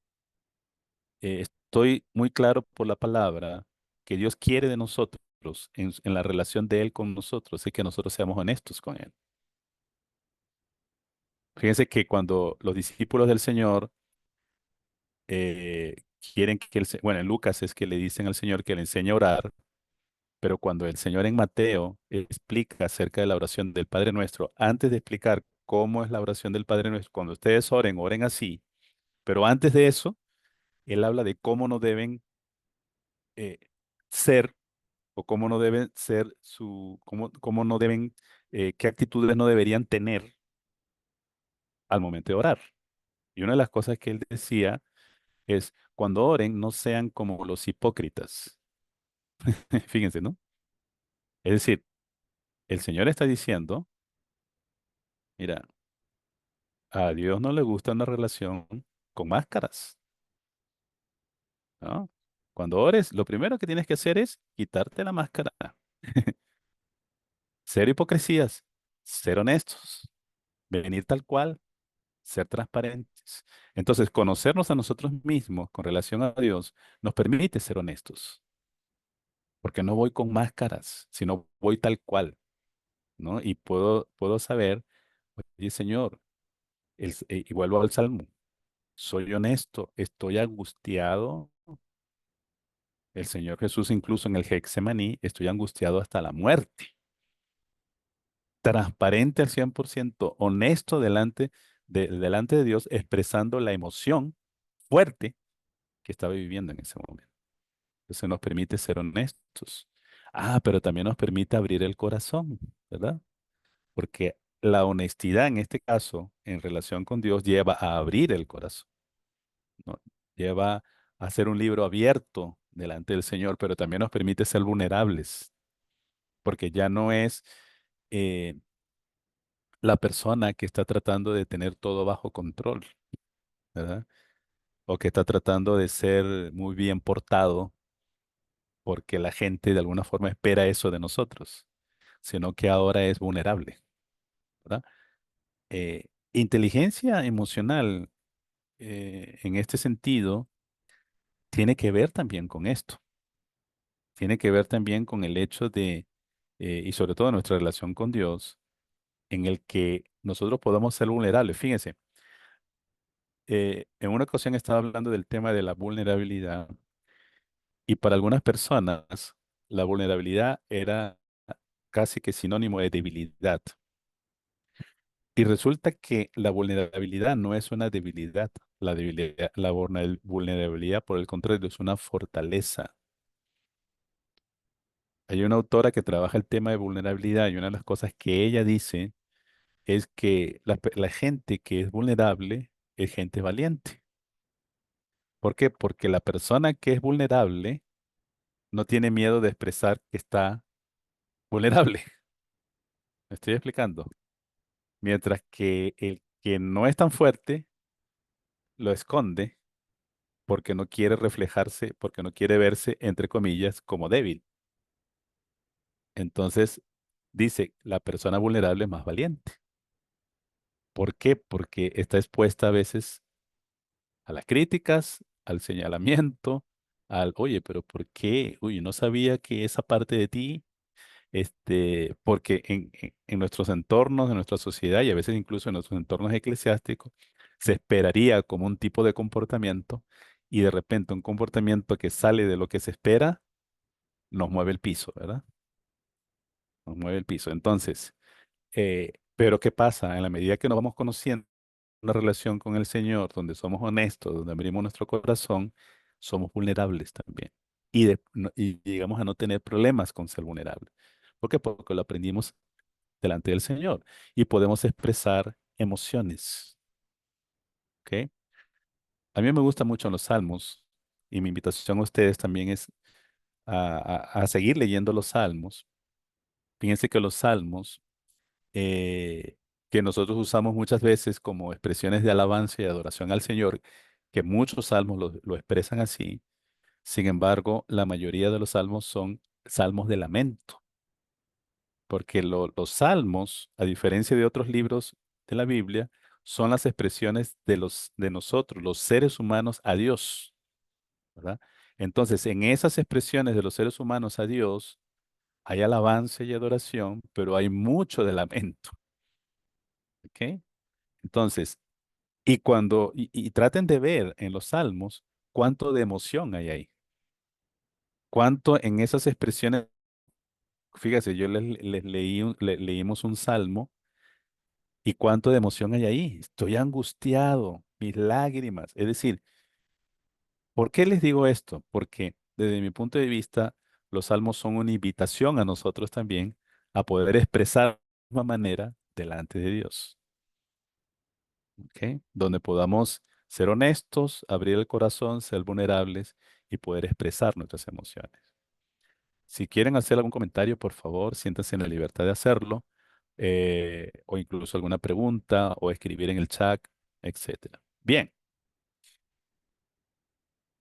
estoy muy claro por la palabra que Dios quiere de nosotros en la relación de Él con nosotros, es que nosotros seamos honestos con Él. Fíjense que cuando los discípulos del Señor eh, quieren que bueno, en Lucas es que le dicen al Señor que le enseñe a orar, pero cuando el Señor en Mateo explica acerca de la oración del Padre Nuestro, antes de explicar cómo es la oración del Padre Nuestro, cuando ustedes oren, oren así, pero antes de eso, Él habla de cómo no deben eh, ser o cómo no deben ser cómo no deben, qué actitudes no deberían tener al momento de orar. Y una de las cosas que él decía es, cuando oren, no sean como los hipócritas. Fíjense, ¿no? Es decir, el Señor está diciendo, mira, a Dios no le gusta una relación con máscaras, ¿no? Cuando ores, lo primero que tienes que hacer es quitarte la máscara. Cero hipocresías, ser honestos, venir tal cual, ser transparentes. Entonces, conocernos a nosotros mismos con relación a Dios nos permite ser honestos, porque no voy con máscaras, sino voy tal cual, ¿no? Y puedo saber, oye, Señor, y vuelvo al Salmo, soy honesto, estoy angustiado. El Señor Jesús, incluso en el Getsemaní, estoy angustiado hasta la muerte. Transparente al 100%, honesto delante de Dios, expresando la emoción fuerte que estaba viviendo en ese momento. Entonces nos permite ser honestos. Pero también nos permite abrir el corazón, ¿verdad? Porque la honestidad en este caso, en relación con Dios, lleva a abrir el corazón, ¿no? Lleva a ser un libro abierto delante del Señor, pero también nos permite ser vulnerables, porque ya no es eh, la persona que está tratando de tener todo bajo control, ¿verdad? O que está tratando de ser muy bien portado porque la gente de alguna forma espera eso de nosotros, sino que ahora es vulnerable, ¿verdad? Inteligencia emocional, en este sentido, tiene que ver también con esto, tiene que ver también con el hecho y sobre todo nuestra relación con Dios, en el que nosotros podamos ser vulnerables. Fíjense, en una ocasión estaba hablando del tema de la vulnerabilidad y para algunas personas la vulnerabilidad era casi que sinónimo de debilidad. Y resulta que la vulnerabilidad no es una debilidad. La vulnerabilidad, por el contrario, es una fortaleza. Hay una autora que trabaja el tema de vulnerabilidad y una de las cosas que ella dice es que la gente que es vulnerable es gente valiente. ¿Por qué? Porque la persona que es vulnerable no tiene miedo de expresar que está vulnerable. ¿Me estoy explicando? Mientras que el que no es tan fuerte lo esconde porque no quiere reflejarse, porque no quiere verse, entre comillas, como débil. Entonces, dice, la persona vulnerable es más valiente. ¿Por qué? Porque está expuesta a veces a las críticas, al señalamiento, oye, pero ¿por qué? Uy, no sabía que esa parte de ti, porque en nuestros entornos, en nuestra sociedad y a veces incluso en nuestros entornos eclesiásticos, se esperaría como un tipo de comportamiento y de repente un comportamiento que sale de lo que se espera nos mueve el piso, ¿verdad? Nos mueve el piso. Entonces, pero ¿qué pasa? En la medida que nos vamos conociendo una relación con el Señor, donde somos honestos, donde abrimos nuestro corazón, somos vulnerables también. Y llegamos a no tener problemas con ser vulnerables. ¿Por qué? Porque lo aprendimos delante del Señor y podemos expresar emociones. ¿Ok? A mí me gustan mucho los salmos y mi invitación a ustedes también es a seguir leyendo los salmos. Fíjense que los salmos que nosotros usamos muchas veces como expresiones de alabanza y adoración al Señor, que muchos salmos lo expresan así, Sin embargo, la mayoría de los salmos son salmos de lamento, porque los salmos, a diferencia de otros libros de la Biblia, son las expresiones de nosotros, los seres humanos, a Dios, ¿verdad? Entonces, en esas expresiones de los seres humanos a Dios, hay alabanza y adoración, pero hay mucho de lamento, ¿ok? Entonces, y traten de ver en los salmos cuánto de emoción hay ahí, cuánto en esas expresiones. Fíjese, yo les leí, leímos un salmo y cuánto de emoción hay ahí. Estoy angustiado, mis lágrimas. Es decir, ¿por qué les digo esto? Porque desde mi punto de vista, los salmos son una invitación a nosotros también a poder expresar de la misma manera delante de Dios. ¿Ok? Donde podamos ser honestos, abrir el corazón, ser vulnerables y poder expresar nuestras emociones. Si quieren hacer algún comentario, por favor, siéntanse en la libertad de hacerlo, o incluso alguna pregunta, o escribir en el chat, etcétera. Bien,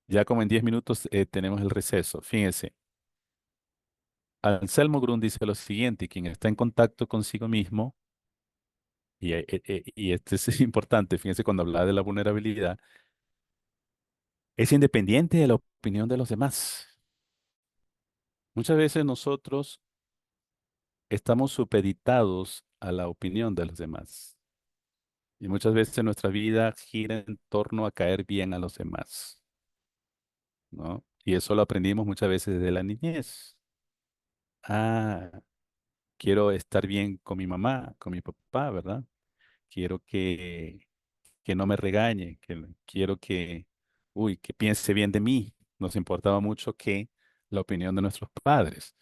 ya como en 10 minutos tenemos el receso. Fíjense, Anselmo Grun dice lo siguiente: quien está en contacto consigo mismo, y este es importante, fíjense cuando hablaba de la vulnerabilidad, es independiente de la opinión de los demás. Muchas veces nosotros estamos supeditados a la opinión de los demás. Y muchas veces nuestra vida gira en torno a caer bien a los demás, ¿no? Y eso lo aprendimos muchas veces desde la niñez. Ah, quiero estar bien con mi mamá, con mi papá, ¿verdad? Quiero que no me regañe, quiero que piense bien de mí. Nos importaba mucho que la opinión de nuestros padres.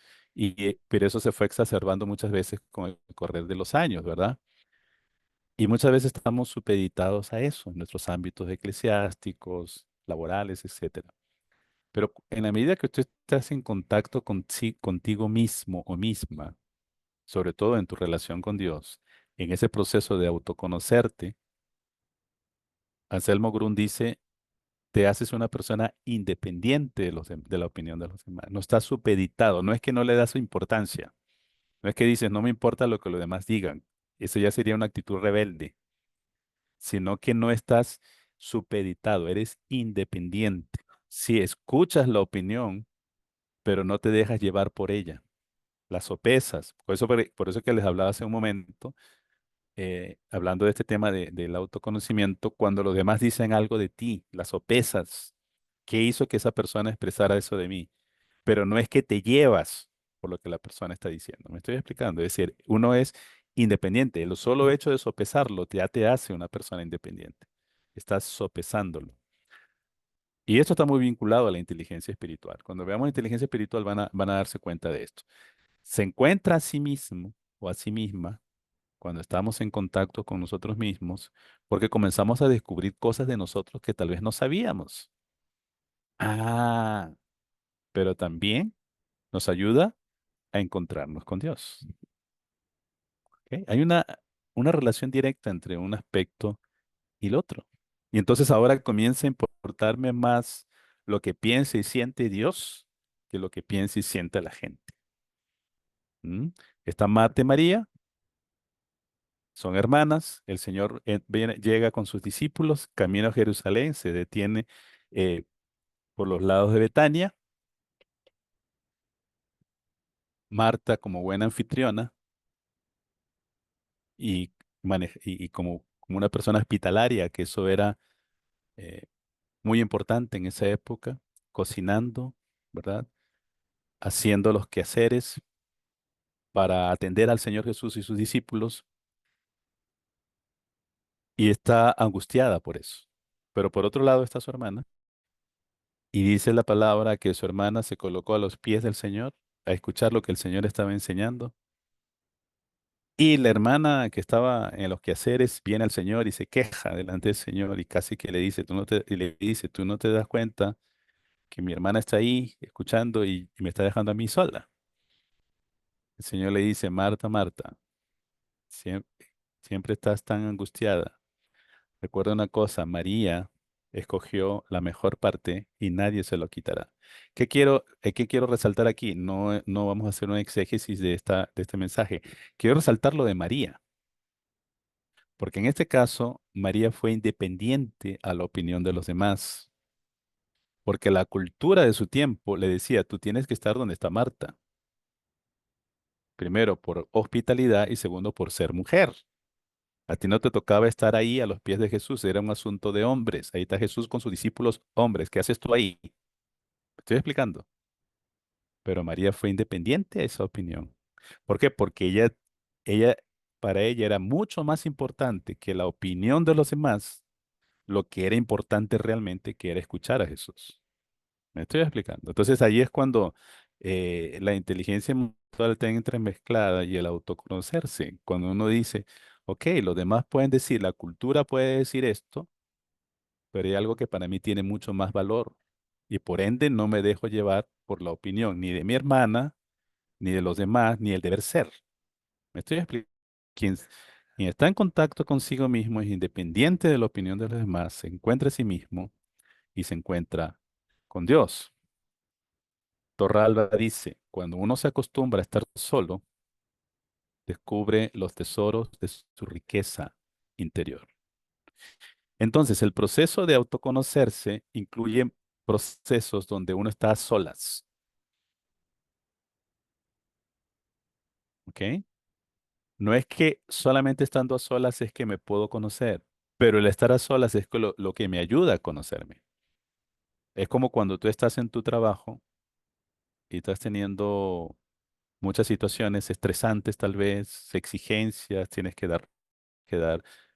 Pero eso se fue exacerbando muchas veces con el correr de los años, ¿verdad? Y muchas veces estamos supeditados a eso en nuestros ámbitos eclesiásticos, laborales, etcétera. Pero en la medida que tú estás en contacto contigo mismo o misma, sobre todo en tu relación con Dios, en ese proceso de autoconocerte, Anselmo Grun dice, te haces una persona independiente de la opinión de los demás. No estás supeditado, no es que no le das importancia, no es que dices, no me importa lo que los demás digan. Eso ya sería una actitud rebelde, sino que no estás supeditado, eres independiente. Si escuchas la opinión, pero no te dejas llevar por ella, la sopesas. Por eso que les hablaba hace un momento, hablando de este tema del autoconocimiento, cuando los demás dicen algo de ti, la sopesas. ¿Qué hizo que esa persona expresara eso de mí? Pero no es que te llevas por lo que la persona está diciendo. Me estoy explicando. Es decir, uno es independiente. El solo hecho de sopesarlo ya te hace una persona independiente. Estás sopesándolo. Y esto está muy vinculado a la inteligencia espiritual. Cuando veamos inteligencia espiritual van a darse cuenta de esto. Se encuentra a sí mismo o a sí misma cuando estamos en contacto con nosotros mismos, porque comenzamos a descubrir cosas de nosotros que tal vez no sabíamos. Ah, pero también nos ayuda a encontrarnos con Dios. ¿Ok? Hay una relación directa entre un aspecto y el otro. Y entonces ahora comienza a importarme más lo que piensa y siente Dios que lo que piensa y siente la gente. ¿Mm? Está Marta y María, son hermanas, el Señor llega con sus discípulos, camino a Jerusalén, se detiene por los lados de Betania. Marta, como buena anfitriona y, y como una persona hospitalaria, que eso era eh, muy importante en esa época, cocinando, ¿verdad? Haciendo los quehaceres para atender al Señor Jesús y sus discípulos, y está angustiada por eso. Pero por otro lado está su hermana, y dice la palabra que su hermana se colocó a los pies del Señor a escuchar lo que el Señor estaba enseñando. Y la hermana que estaba en los quehaceres viene al Señor y se queja delante del Señor y casi que le dice, tú no te das cuenta que mi hermana está ahí escuchando y me está dejando a mí sola. El Señor le dice, Marta, Marta, siempre, siempre estás tan angustiada. Recuerda una cosa, María escogió la mejor parte y nadie se lo quitará. ¿Qué quiero resaltar aquí? No, no vamos a hacer un exégesis de este mensaje. Quiero resaltar lo de María, porque en este caso María fue independiente a la opinión de los demás, porque la cultura de su tiempo le decía, tú tienes que estar donde está Marta. Primero, por hospitalidad y segundo, por ser mujer. A ti no te tocaba estar ahí a los pies de Jesús, era un asunto de hombres. Ahí está Jesús con sus discípulos hombres. ¿Qué haces tú ahí? Me estoy explicando. Pero María fue independiente a esa opinión. ¿Por qué? Porque ella, para ella era mucho más importante que la opinión de los demás, lo que era importante realmente, que era escuchar a Jesús. Me estoy explicando. Entonces ahí es cuando la inteligencia emocional está entremezclada y el autoconocerse. Cuando uno dice, ok, los demás pueden decir, la cultura puede decir esto, pero hay algo que para mí tiene mucho más valor. Y por ende no me dejo llevar por la opinión ni de mi hermana, ni de los demás, ni el deber ser. Me estoy explicando. Quien, quien está en contacto consigo mismo es independiente de la opinión de los demás, se encuentra a sí mismo y se encuentra con Dios. Torralba dice, cuando uno se acostumbra a estar solo, descubre los tesoros de su riqueza interior. Entonces, el proceso de autoconocerse incluye procesos donde uno está a solas, ¿ok? No es que solamente estando a solas es que me puedo conocer, pero el estar a solas es lo que me ayuda a conocerme. Es como cuando tú estás en tu trabajo y estás teniendo muchas situaciones estresantes tal vez, exigencias, tienes que dar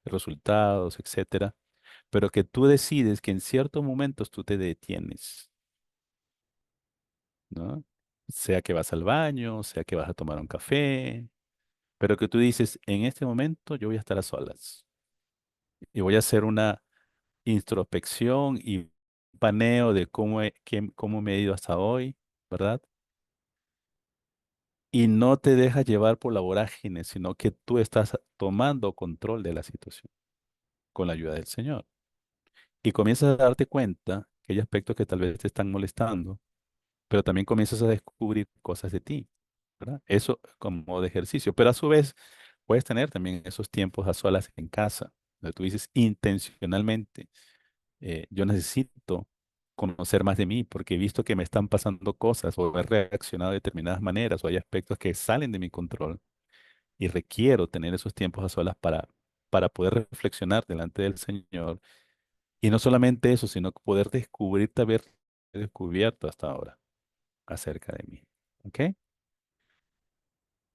resultados, etcétera, pero que tú decides que en ciertos momentos tú te detienes, ¿no? Sea que vas al baño, sea que vas a tomar un café, pero que tú dices, en este momento yo voy a estar a solas y voy a hacer una introspección y paneo de cómo me he ido hasta hoy, ¿verdad? Y no te dejas llevar por la vorágine, sino que tú estás tomando control de la situación con la ayuda del Señor. Y comienzas a darte cuenta que hay aspectos que tal vez te están molestando, pero también comienzas a descubrir cosas de ti, ¿verdad? Eso como de ejercicio, pero a su vez puedes tener también esos tiempos a solas en casa, donde tú dices intencionalmente, yo necesito conocer más de mí porque he visto que me están pasando cosas o he reaccionado de determinadas maneras o hay aspectos que salen de mi control y requiero tener esos tiempos a solas para poder reflexionar delante del Señor y no solamente eso, sino poder descubrirte, haber descubierto hasta ahora acerca de mí. ¿Ok?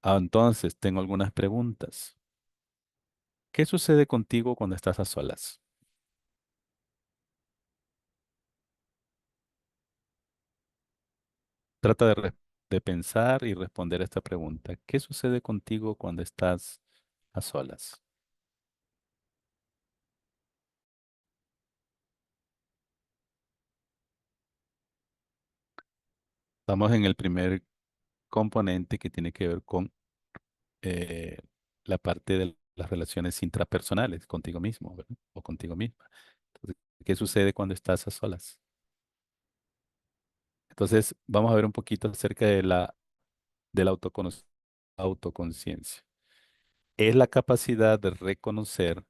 Entonces, tengo algunas preguntas. ¿Qué sucede contigo cuando estás a solas? Trata de pensar y responder a esta pregunta. ¿Qué sucede contigo cuando estás a solas? Estamos en el primer componente que tiene que ver con eh, la parte de las relaciones intrapersonales contigo mismo, ¿verdad? O contigo misma. Entonces, ¿qué sucede cuando estás a solas? Entonces, vamos a ver un poquito acerca de la autoconciencia. Es la capacidad de reconocer,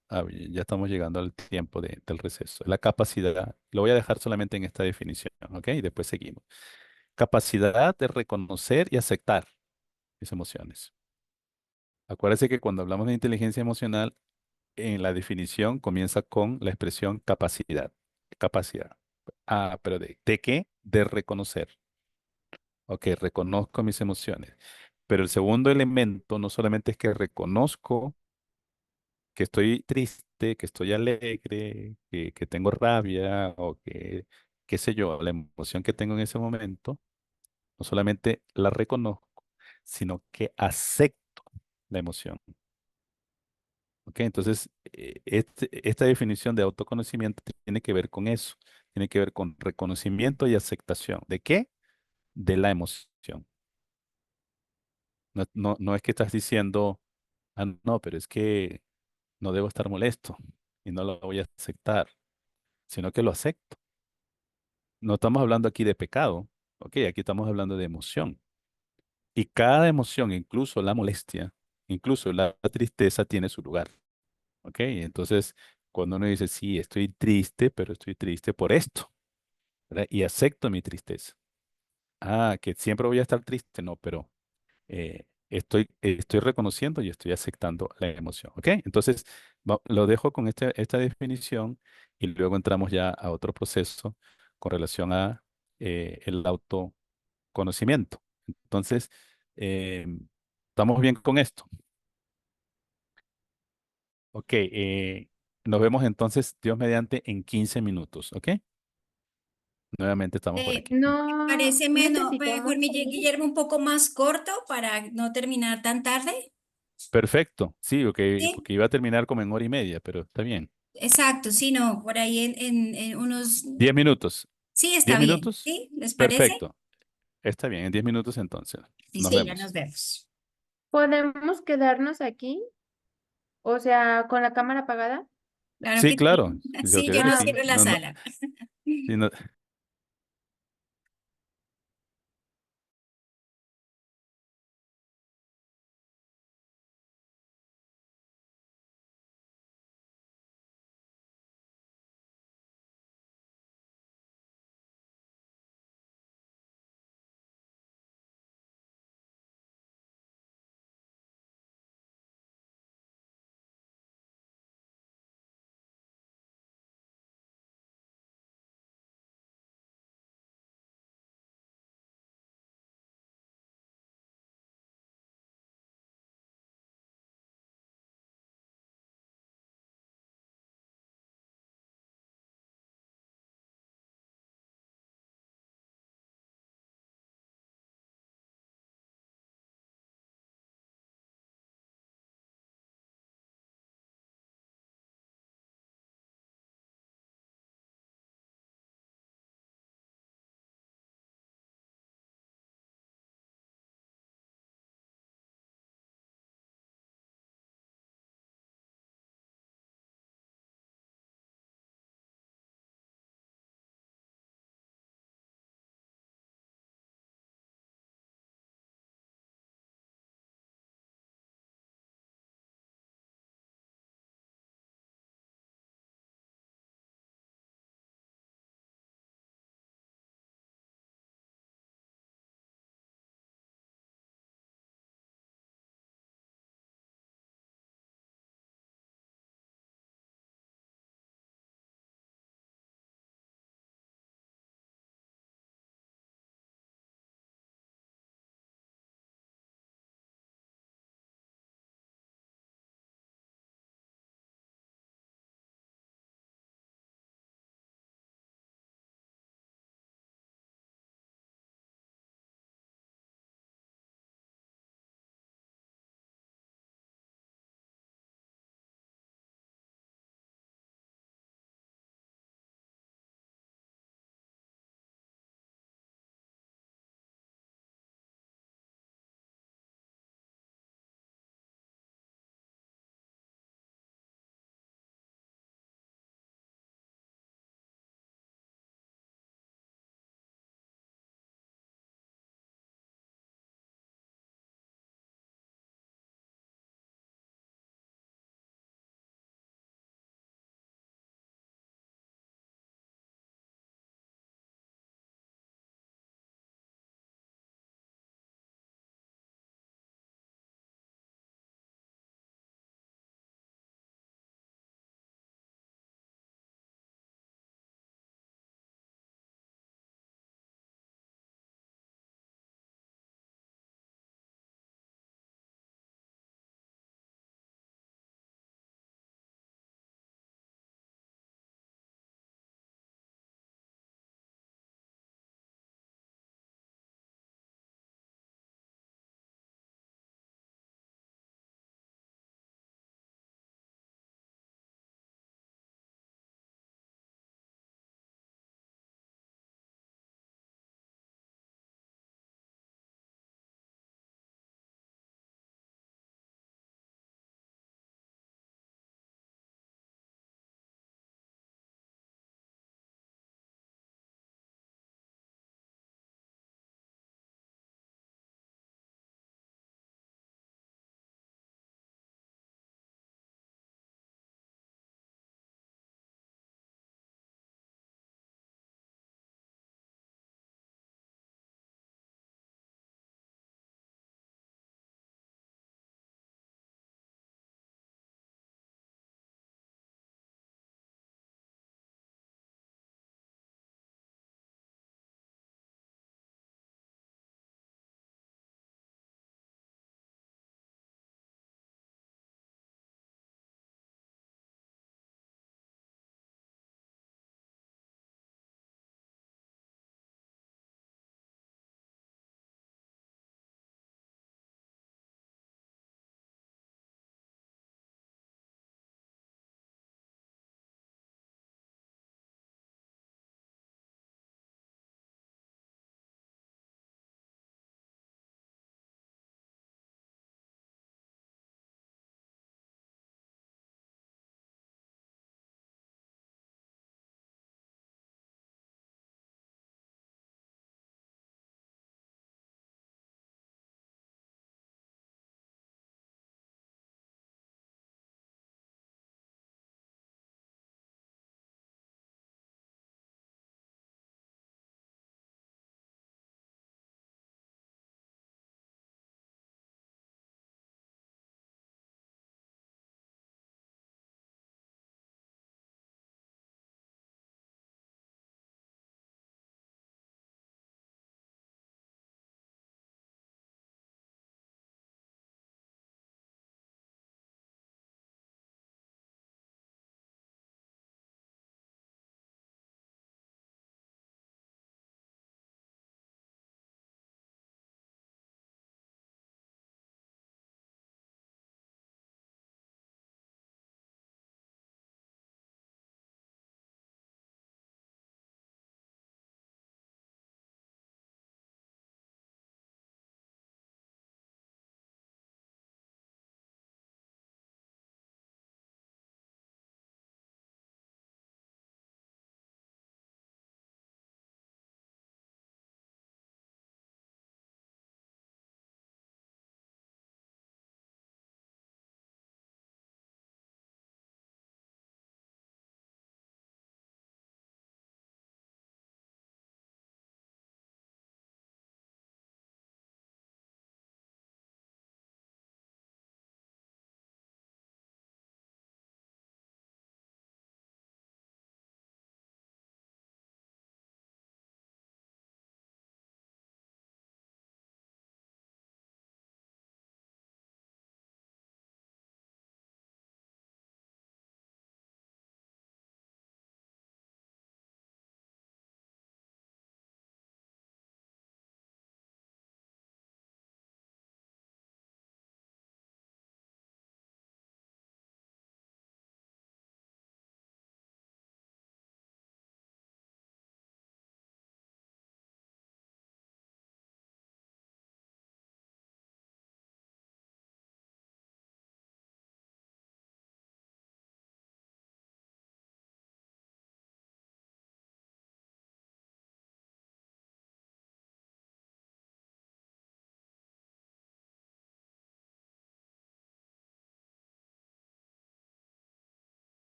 ya estamos llegando al tiempo del receso, la capacidad, lo voy a dejar solamente en esta definición, ¿ok? Y después seguimos. Capacidad de reconocer y aceptar mis emociones. Acuérdense que cuando hablamos de inteligencia emocional, en la definición comienza con la expresión capacidad. Capacidad. Pero ¿de qué? De reconocer. Ok, reconozco mis emociones. Pero el segundo elemento no solamente es que reconozco que estoy triste, que estoy alegre, que tengo rabia o que, qué sé yo, la emoción que tengo en ese momento, no solamente la reconozco, sino que acepto la emoción. ¿Ok? Entonces, esta definición de autoconocimiento tiene que ver con eso, tiene que ver con reconocimiento y aceptación. ¿De qué? De la emoción. No es que estás diciendo, no, pero es que no debo estar molesto y no lo voy a aceptar. sino que lo acepto. No estamos hablando aquí de pecado, ¿ok? Aquí estamos hablando de emoción. Y cada emoción, incluso la molestia, incluso la tristeza, tiene su lugar, ¿ok? Entonces, cuando uno dice, sí, estoy triste, pero estoy triste por esto, ¿verdad? Y acepto mi tristeza. Ah, que siempre voy a estar triste, no, pero estoy reconociendo y estoy aceptando la emoción, ¿ok? Entonces, lo dejo con esta definición y luego entramos ya a otro proceso con relación a el autoconocimiento. Entonces, eh, ¿estamos bien con esto? Ok, nos vemos entonces, Dios mediante, en 15 minutos, ¿ok? Nuevamente estamos por aquí. No Parece necesitamos mejor, salir. Guillermo, un poco más corto para no terminar tan tarde. Perfecto, sí, ok, Sí, porque iba a terminar como en hora y media, pero está bien. exacto, sí, no, por ahí en unos... 10 minutos. Sí, está 10 bien, minutos. ¿sí? ¿Les parece? Perfecto. Está bien, en 10 minutos entonces. Nos Listo, ya nos vemos. vemos. ¿Podemos quedarnos aquí? O sea, con la cámara apagada. Claro Sí, que sí. claro. Yo Sí, creo yo que no Ah, sí. cierro la No, no, sala. sí, no,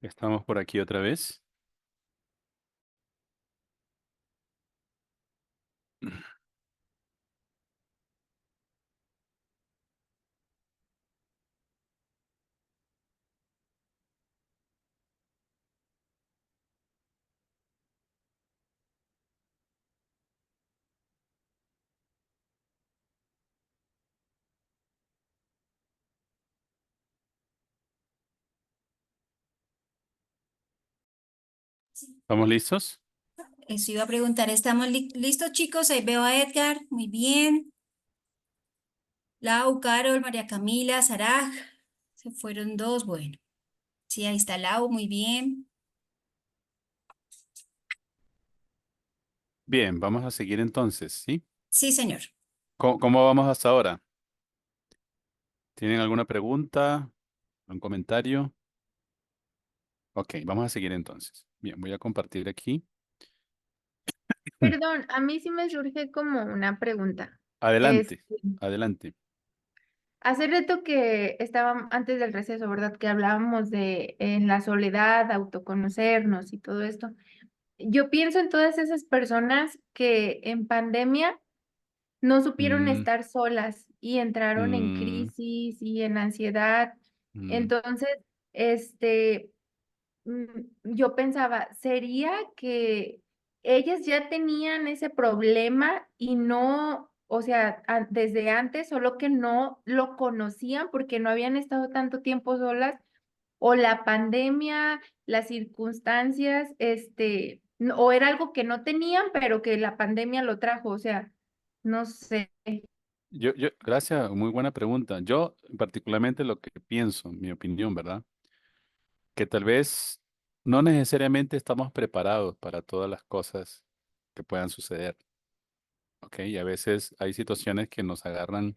Estamos por aquí otra vez. ¿Estamos listos? Eso iba a preguntar, ¿estamos listos, chicos? Ahí veo a Edgar, muy bien. Lau, Carol, María Camila, Saraj, se fueron dos, bueno. Sí, ahí está Lau, muy bien. Bien, vamos a seguir entonces, ¿sí? Sí, señor. ¿Cómo vamos hasta ahora? ¿Tienen alguna pregunta? ¿Un comentario? Ok, vamos a seguir entonces. Bien, voy a compartir aquí. Perdón, a mí sí me surge como una pregunta. Adelante, Este, adelante. hace rato que estaba antes del receso, ¿verdad? Que hablábamos de en la soledad, autoconocernos y todo esto. Yo pienso en todas esas personas que en pandemia no supieron Mm, estar solas y entraron en mm, crisis y en ansiedad. mm. Entonces, este, yo pensaba, ¿sería que ellas ya tenían ese problema y no, o sea, desde antes, solo que no lo conocían porque no habían estado tanto tiempo solas? ¿O la pandemia, las circunstancias, o era algo que no tenían, pero que la pandemia lo trajo? O sea, no sé. Gracias, muy buena pregunta. Yo particularmente lo que pienso, mi opinión, ¿verdad? Que tal vez no necesariamente estamos preparados para todas las cosas que puedan suceder, ¿ok? Y a veces hay situaciones que nos agarran,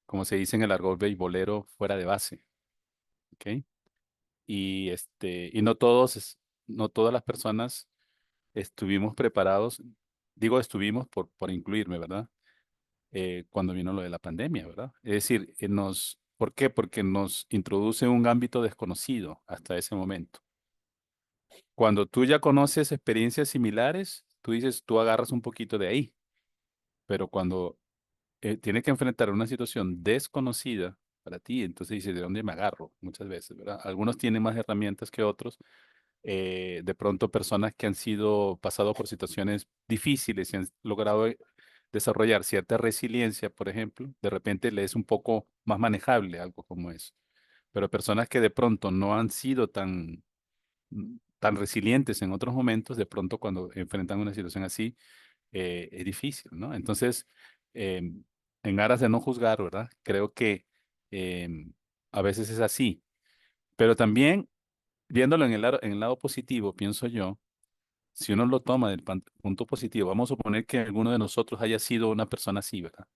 como se dice en el argot beisbolero, fuera de base, ¿ok? Y no todas las personas estuvimos preparados, digo estuvimos por incluirme, ¿verdad? Cuando vino lo de la pandemia, ¿verdad? Es decir, ¿por qué? Porque nos introduce un ámbito desconocido hasta ese momento. Cuando tú ya conoces experiencias similares, tú dices, tú agarras un poquito de ahí, pero cuando tienes que enfrentar una situación desconocida para ti, entonces dices, ¿de dónde me agarro? Muchas veces, ¿verdad? Algunos tienen más herramientas que otros. De pronto personas que han sido pasado por situaciones difíciles y han logrado desarrollar cierta resiliencia, por ejemplo, de repente le es un poco más manejable algo como eso. Pero personas que de pronto no han sido tan resilientes en otros momentos, de pronto cuando enfrentan una situación así, es difícil, ¿no? Entonces, en aras de no juzgar, ¿verdad? Creo que a veces es así, pero también viéndolo en el lado positivo, pienso yo, si uno lo toma del punto positivo, vamos a suponer que alguno de nosotros haya sido una persona así, ¿verdad?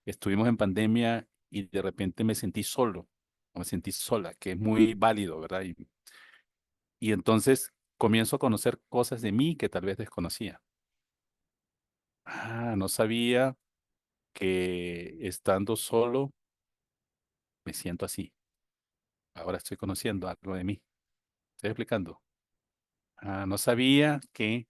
Estuvimos en pandemia y de repente me sentí solo, o me sentí sola, que es muy válido, ¿verdad? Y entonces comienzo a conocer cosas de mí que tal vez desconocía. Ah, no sabía que estando solo me siento así. Ahora estoy conociendo algo de mí. ¿Estoy explicando? Ah, no sabía que,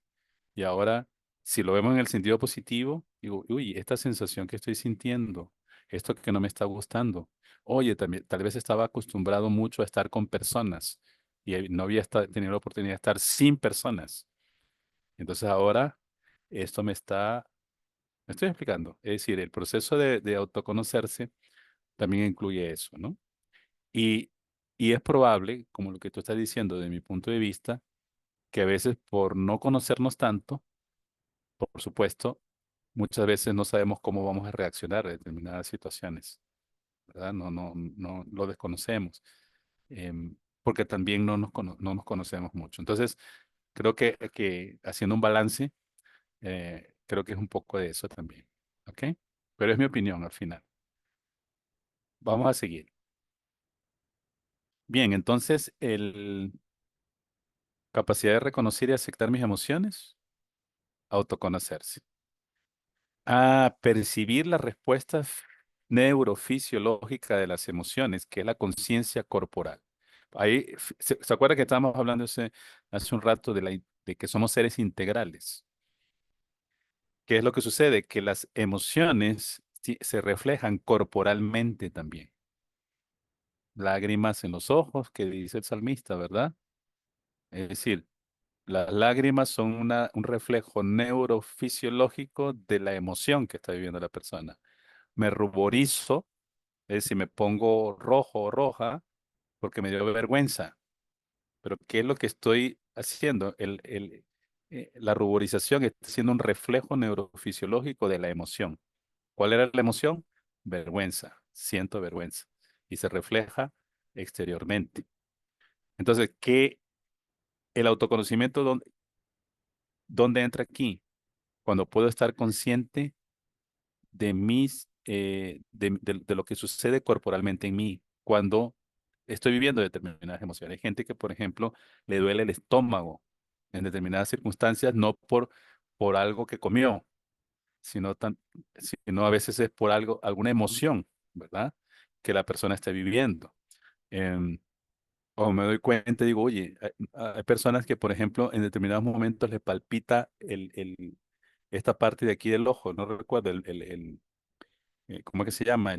y ahora, si lo vemos en el sentido positivo, digo, uy, esta sensación que estoy sintiendo, esto que no me está gustando. Oye, también, tal vez estaba acostumbrado mucho a estar con personas y no había tenido la oportunidad de estar sin personas. Entonces ahora esto me estoy explicando. Es decir, el proceso de autoconocerse también incluye eso, ¿no? Y, y es probable, como lo que tú estás diciendo, de mi punto de vista, que a veces por no conocernos tanto, por supuesto, muchas veces no sabemos cómo vamos a reaccionar a determinadas situaciones, ¿verdad? No lo desconocemos, porque también no nos conocemos mucho. Entonces, creo que haciendo un balance, creo que es un poco de eso también, ¿ok? Pero es mi opinión al final. Vamos a seguir. Bien, entonces, capacidad de reconocer y aceptar mis emociones, autoconocerse. A percibir la respuesta neurofisiológica de las emociones, que es la conciencia corporal. Ahí, ¿se acuerda que estábamos hablando hace un rato de que somos seres integrales? ¿Qué es lo que sucede? Que las emociones se reflejan corporalmente también. Lágrimas en los ojos, que dice el salmista, ¿verdad? Es decir, las lágrimas son un reflejo neurofisiológico de la emoción que está viviendo la persona. Me ruborizo, es decir, me pongo rojo o roja porque me dio vergüenza. Pero ¿qué es lo que estoy haciendo? La ruborización está siendo un reflejo neurofisiológico de la emoción. ¿Cuál era la emoción? Vergüenza. Siento vergüenza. Y se refleja exteriormente. Entonces, el autoconocimiento, ¿dónde entra aquí? Cuando puedo estar consciente de de lo que sucede corporalmente en mí, cuando estoy viviendo determinadas emociones. Hay gente que, por ejemplo, le duele el estómago en determinadas circunstancias, no por algo que comió, sino, sino a veces es por alguna emoción, ¿verdad? Que la persona está viviendo. Em, o me doy cuenta y digo, oye, hay personas que, por ejemplo, en determinados momentos les palpita esta parte de aquí del ojo, no recuerdo, ¿cómo es que se llama?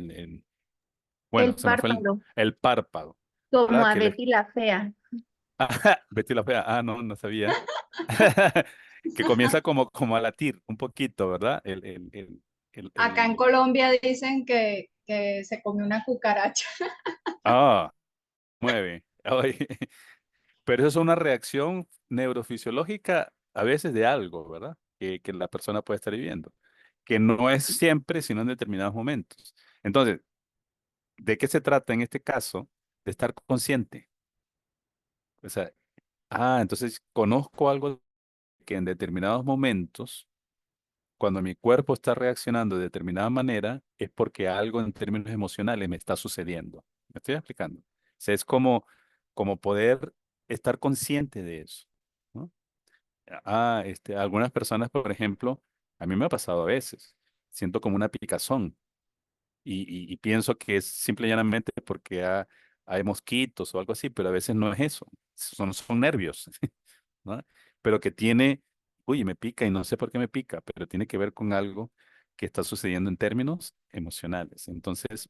Bueno, El se me fue párpado, el párpado, como ¿verdad? a Betty la Fea. Betty la Fea. Ah, no, no sabía. Que comienza como a latir un poquito, ¿verdad? Acá en Colombia dicen que se comió una cucaracha. Ah, mueve. Oye, pero eso es una reacción neurofisiológica a veces de algo, ¿verdad? Que la persona puede estar viviendo. Que no es siempre, sino en determinados momentos. Entonces, ¿de qué se trata en este caso? De estar consciente. O sea, entonces conozco algo que en determinados momentos, cuando mi cuerpo está reaccionando de determinada manera, es porque algo en términos emocionales me está sucediendo. ¿Me estoy explicando? O sea, es como poder estar consciente de eso, ¿no? Algunas personas, por ejemplo, a mí me ha pasado a veces, siento como una picazón y pienso que es simple y llanamente porque hay mosquitos o algo así, pero a veces no es eso, son nervios. ¿No? Pero que uy, me pica y no sé por qué me pica, pero tiene que ver con algo que está sucediendo en términos emocionales. Entonces,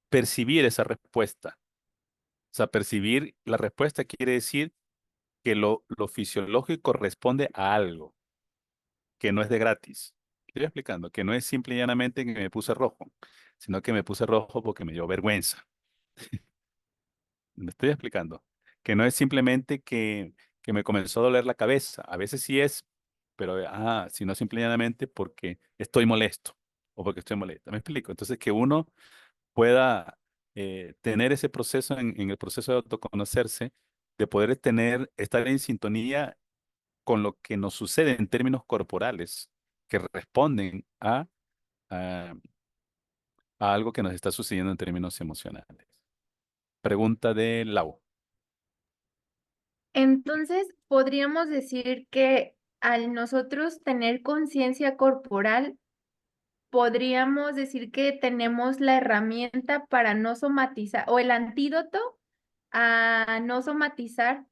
percibir esa respuesta, o sea, percibir la respuesta quiere decir que lo fisiológico responde a algo que no es de gratis. Estoy explicando, que no es simple y llanamente que me puse rojo, sino que me puse rojo porque me dio vergüenza. Me estoy explicando. Que no es simplemente que me comenzó a doler la cabeza. A veces sí es, pero sino simplemente porque estoy molesto o porque estoy molesta. ¿Me explico? Entonces, que uno pueda tener ese proceso en el proceso de autoconocerse, de poder estar en sintonía con lo que nos sucede en términos corporales, que responden a, a algo que nos está sucediendo en términos emocionales. Pregunta de Lau. Entonces, podríamos decir que al nosotros tener conciencia corporal, podríamos decir que tenemos la herramienta para no somatizar o el antídoto a no somatizar,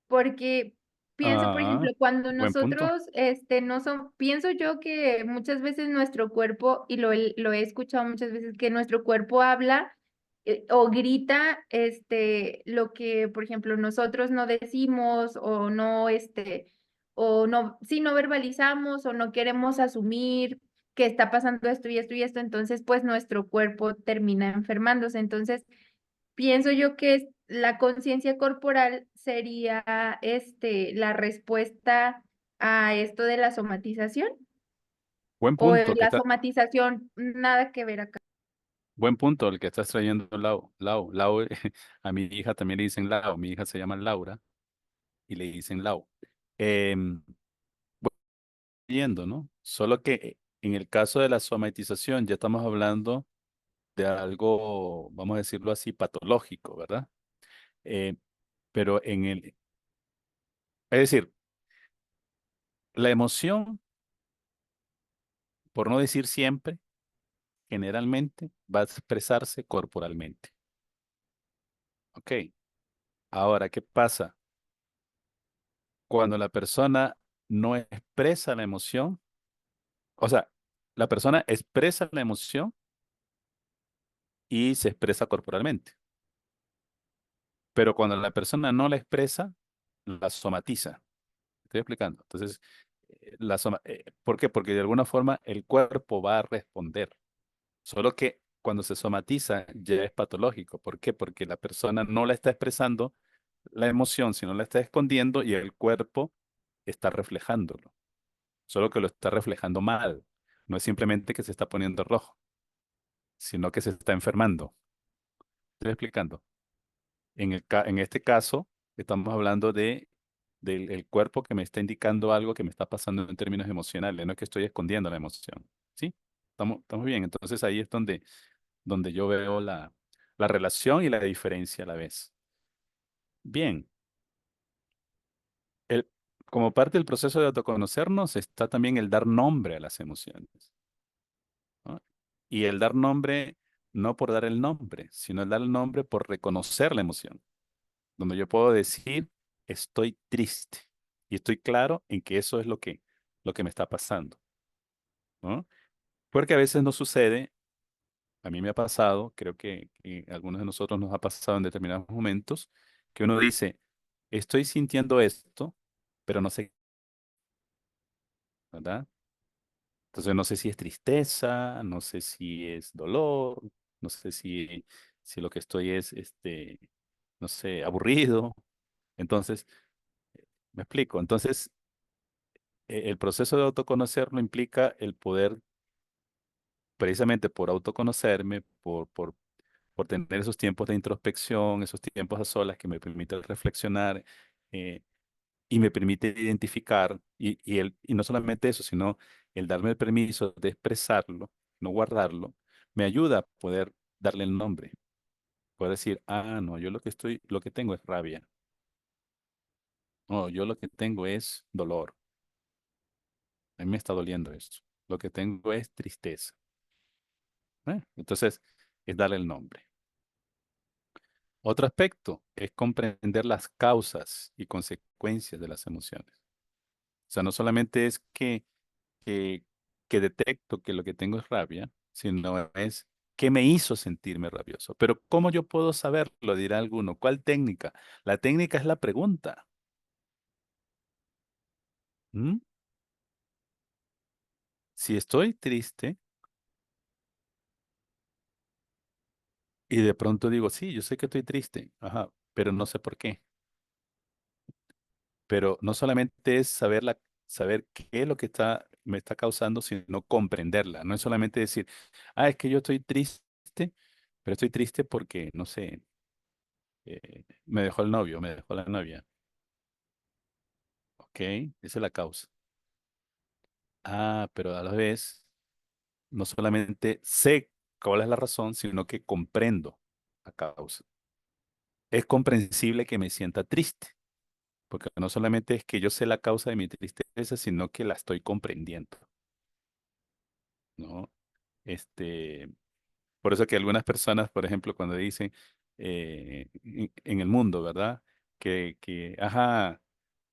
porque pienso, por Ah, ejemplo, cuando buen punto. nosotros, no son, pienso yo que muchas veces nuestro cuerpo, y lo he escuchado muchas veces, que nuestro cuerpo habla o grita, lo que, por ejemplo, nosotros no decimos o no, si no verbalizamos o no queremos asumir que está pasando esto y esto y esto, entonces, pues nuestro cuerpo termina enfermándose. Entonces, pienso yo que la conciencia corporal sería la respuesta a esto de la somatización Buen o punto, la somatización nada que ver acá. buen punto el que estás trayendo, Lau, a mi hija también le dicen Lau, mi hija se llama Laura y le dicen Lau. Em, Yendo, ¿no? Solo que en el caso de la somatización ya estamos hablando de algo, vamos a decirlo así, patológico, ¿verdad? Eh, pero es decir, la emoción, por no decir siempre, generalmente va a expresarse corporalmente. Ok. Ahora, ¿qué pasa? Cuando la persona no expresa la emoción, o sea, la persona expresa la emoción y se expresa corporalmente. Pero cuando la persona no la expresa, la somatiza. Estoy explicando. Entonces, ¿por qué? Porque de alguna forma el cuerpo va a responder. Solo que cuando se somatiza ya es patológico. ¿Por qué? Porque la persona no la está expresando la emoción, sino la está escondiendo y el cuerpo está reflejándolo. Solo que lo está reflejando mal. No es simplemente que se está poniendo rojo, sino que se está enfermando. Estoy explicando. En este caso, estamos hablando del el cuerpo que me está indicando algo que me está pasando en términos emocionales, no es que estoy escondiendo la emoción. ¿Sí? Estamos bien. Entonces ahí es donde yo veo la relación y la diferencia a la vez. Bien, el, como parte del proceso de autoconocernos está también el dar nombre a las emociones, ¿no? Y el dar nombre no por dar el nombre, sino el dar el nombre por reconocer la emoción, donde yo puedo decir, estoy triste. Y estoy claro en que eso es lo que me está pasando, ¿no? Porque a veces no sucede, a mí me ha pasado, creo que a algunos de nosotros nos ha pasado en determinados momentos, que uno dice, estoy sintiendo esto, pero no sé, ¿verdad? Entonces no sé si es tristeza, no sé si es dolor, no sé si lo que estoy es, no sé, aburrido. Entonces, me explico. Entonces, el proceso de autoconocerlo implica el poder, precisamente por autoconocerme, por tener esos tiempos de introspección, esos tiempos a solas que me permiten reflexionar eh, y me permite identificar, y no solamente eso, sino el darme el permiso de expresarlo, no guardarlo, me ayuda a poder darle el nombre. Poder decir, ah, no, yo lo que tengo es rabia. No, yo lo que tengo es dolor. A mí me está doliendo esto. Lo que tengo es tristeza. Entonces, es darle el nombre. Otro aspecto es comprender las causas y consecuencias de las emociones. O sea, no solamente es que, que detecto que lo que tengo es rabia, sino es qué me hizo sentirme rabioso. Pero ¿cómo yo puedo saberlo? Dirá alguno. ¿Cuál técnica? La técnica es la pregunta. ¿Mm? Si estoy triste y de pronto digo, sí, yo sé que estoy triste, ajá, pero no sé por qué. Pero no solamente es saber qué es lo que me está causando, sino comprenderla. No es solamente decir, ah, es que yo estoy triste, pero estoy triste porque, no sé, me dejó el novio, me dejó la novia. Ok, esa es la causa. Ah, pero a la vez, no solamente sé cuál es la razón, sino que comprendo la causa. Es comprensible que me sienta triste, porque no solamente es que yo sé la causa de mi tristeza, sino que la estoy comprendiendo, ¿no? Este, por eso que algunas personas, por ejemplo, cuando dicen en el mundo, ¿verdad? Ajá,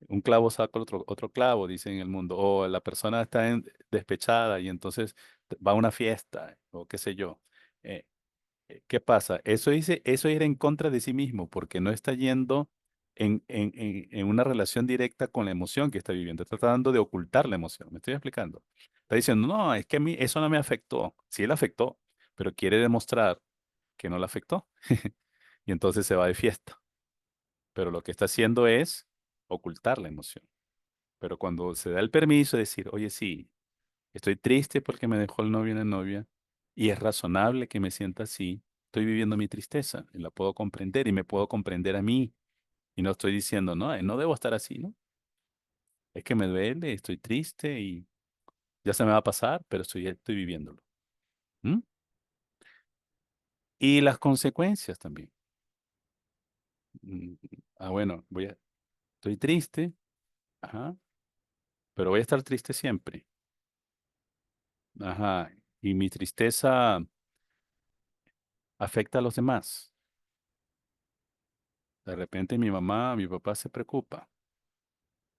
un clavo saca otro clavo, dicen en el mundo, o la persona está despechada y entonces va a una fiesta, o qué sé yo. Eh, ¿Qué pasa? Eso es ir en contra de sí mismo, porque no está yendo en una relación directa con la emoción que está viviendo. Está tratando de ocultar la emoción. ¿Me estoy explicando? Está diciendo, no, es que a mí eso no me afectó. Sí, le afectó, pero quiere demostrar que no le afectó. Y entonces se va de fiesta. Pero lo que está haciendo es ocultar la emoción. Pero cuando se da el permiso de decir, oye, sí, estoy triste porque me dejó el novio o la novia y es razonable que me sienta así. Estoy viviendo mi tristeza y la puedo comprender y me puedo comprender a mí. Y no estoy diciendo, no, no debo estar así, ¿no? Es que me duele, estoy triste y ya se me va a pasar, pero estoy viviéndolo. ¿Mm? Y las consecuencias también. Mm, bueno, estoy triste, ajá, pero voy a estar triste siempre. Ajá, y mi tristeza afecta a los demás. De repente mi mamá, mi papá se preocupa.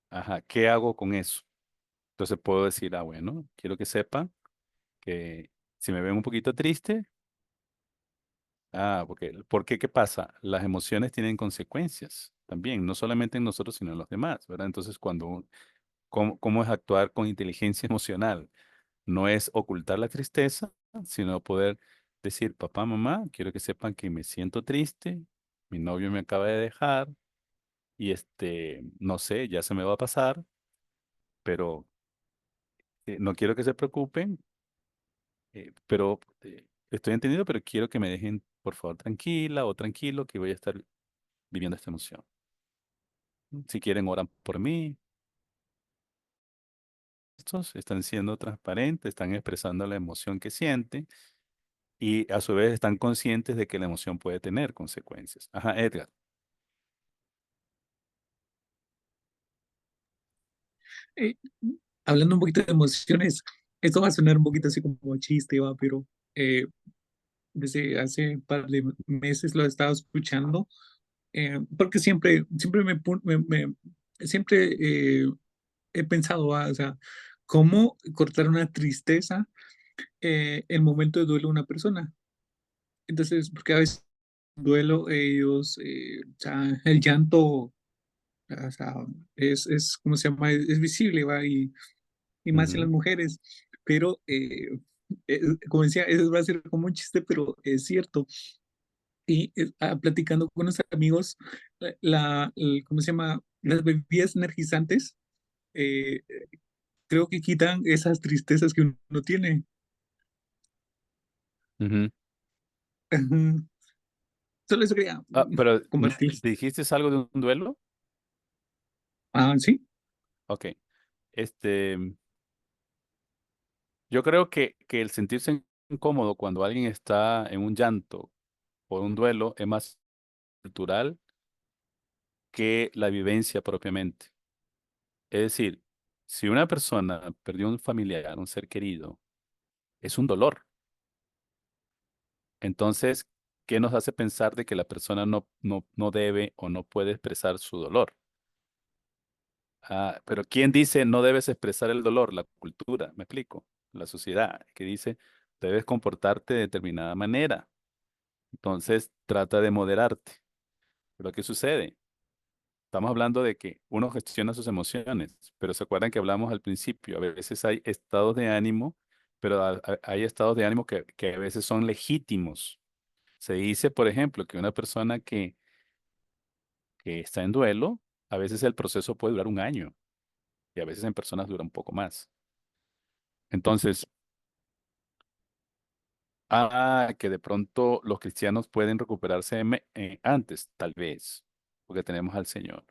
Ajá, ¿qué hago con eso? Entonces puedo decir, bueno, quiero que sepan que si me ven un poquito triste, porque ¿qué pasa? Las emociones tienen consecuencias también, no solamente en nosotros, sino en los demás, ¿verdad? Entonces, ¿cómo es actuar con inteligencia emocional? No es ocultar la tristeza, sino poder decir, papá, mamá, quiero que sepan que me siento triste, mi novio me acaba de dejar y no sé, ya se me va a pasar, pero no quiero que se preocupen, pero estoy entendido, pero quiero que me dejen, por favor, tranquila o tranquilo, que voy a estar viviendo esta emoción. Si quieren, oran por mí. Estos están siendo transparentes, están expresando la emoción que sienten y a su vez están conscientes de que la emoción puede tener consecuencias. Ajá, Edgar. Eh, Hablando un poquito de emociones, esto va a sonar un poquito así como chiste, va, pero eh, desde hace un par de meses lo he estado escuchando, porque siempre siempre he pensado, o sea, cómo cortar una tristeza el momento de duelo de una persona. Entonces, porque a veces duelo, ellos, o sea, el llanto, o sea, ¿cómo se llama? Es visible, ¿va? Y más en las Ujú, mujeres, pero como decía, eso va a ser como un chiste, pero es cierto. Y platicando con unos amigos, ¿cómo se llama? Las bebidas energizantes, eh, creo que quitan esas tristezas que uno tiene. ujú. Ujú. Solo eso quería Pero compartir. ¿dijiste algo de un duelo? Ah, sí. Ok. Este, yo creo que el sentirse incómodo cuando alguien está en un llanto o un duelo es más cultural que la vivencia propiamente. Es decir, si una persona perdió un familiar, un ser querido, es un dolor. Entonces, ¿qué nos hace pensar de que la persona no debe o no puede expresar su dolor? Pero ¿quién dice no debes expresar el dolor? La cultura, me explico. La sociedad, que dice debes comportarte de determinada manera. Entonces, trata de moderarte. Pero ¿qué sucede? Estamos hablando de que uno gestiona sus emociones, pero se acuerdan que hablamos al principio, a veces hay estados de ánimo, pero hay estados de ánimo que a veces son legítimos. Se dice, por ejemplo, que una persona que está en duelo, a veces el proceso puede durar un año y a veces en personas dura un poco más. Entonces, que de pronto los cristianos pueden recuperarse antes, tal vez, porque tenemos al Señor,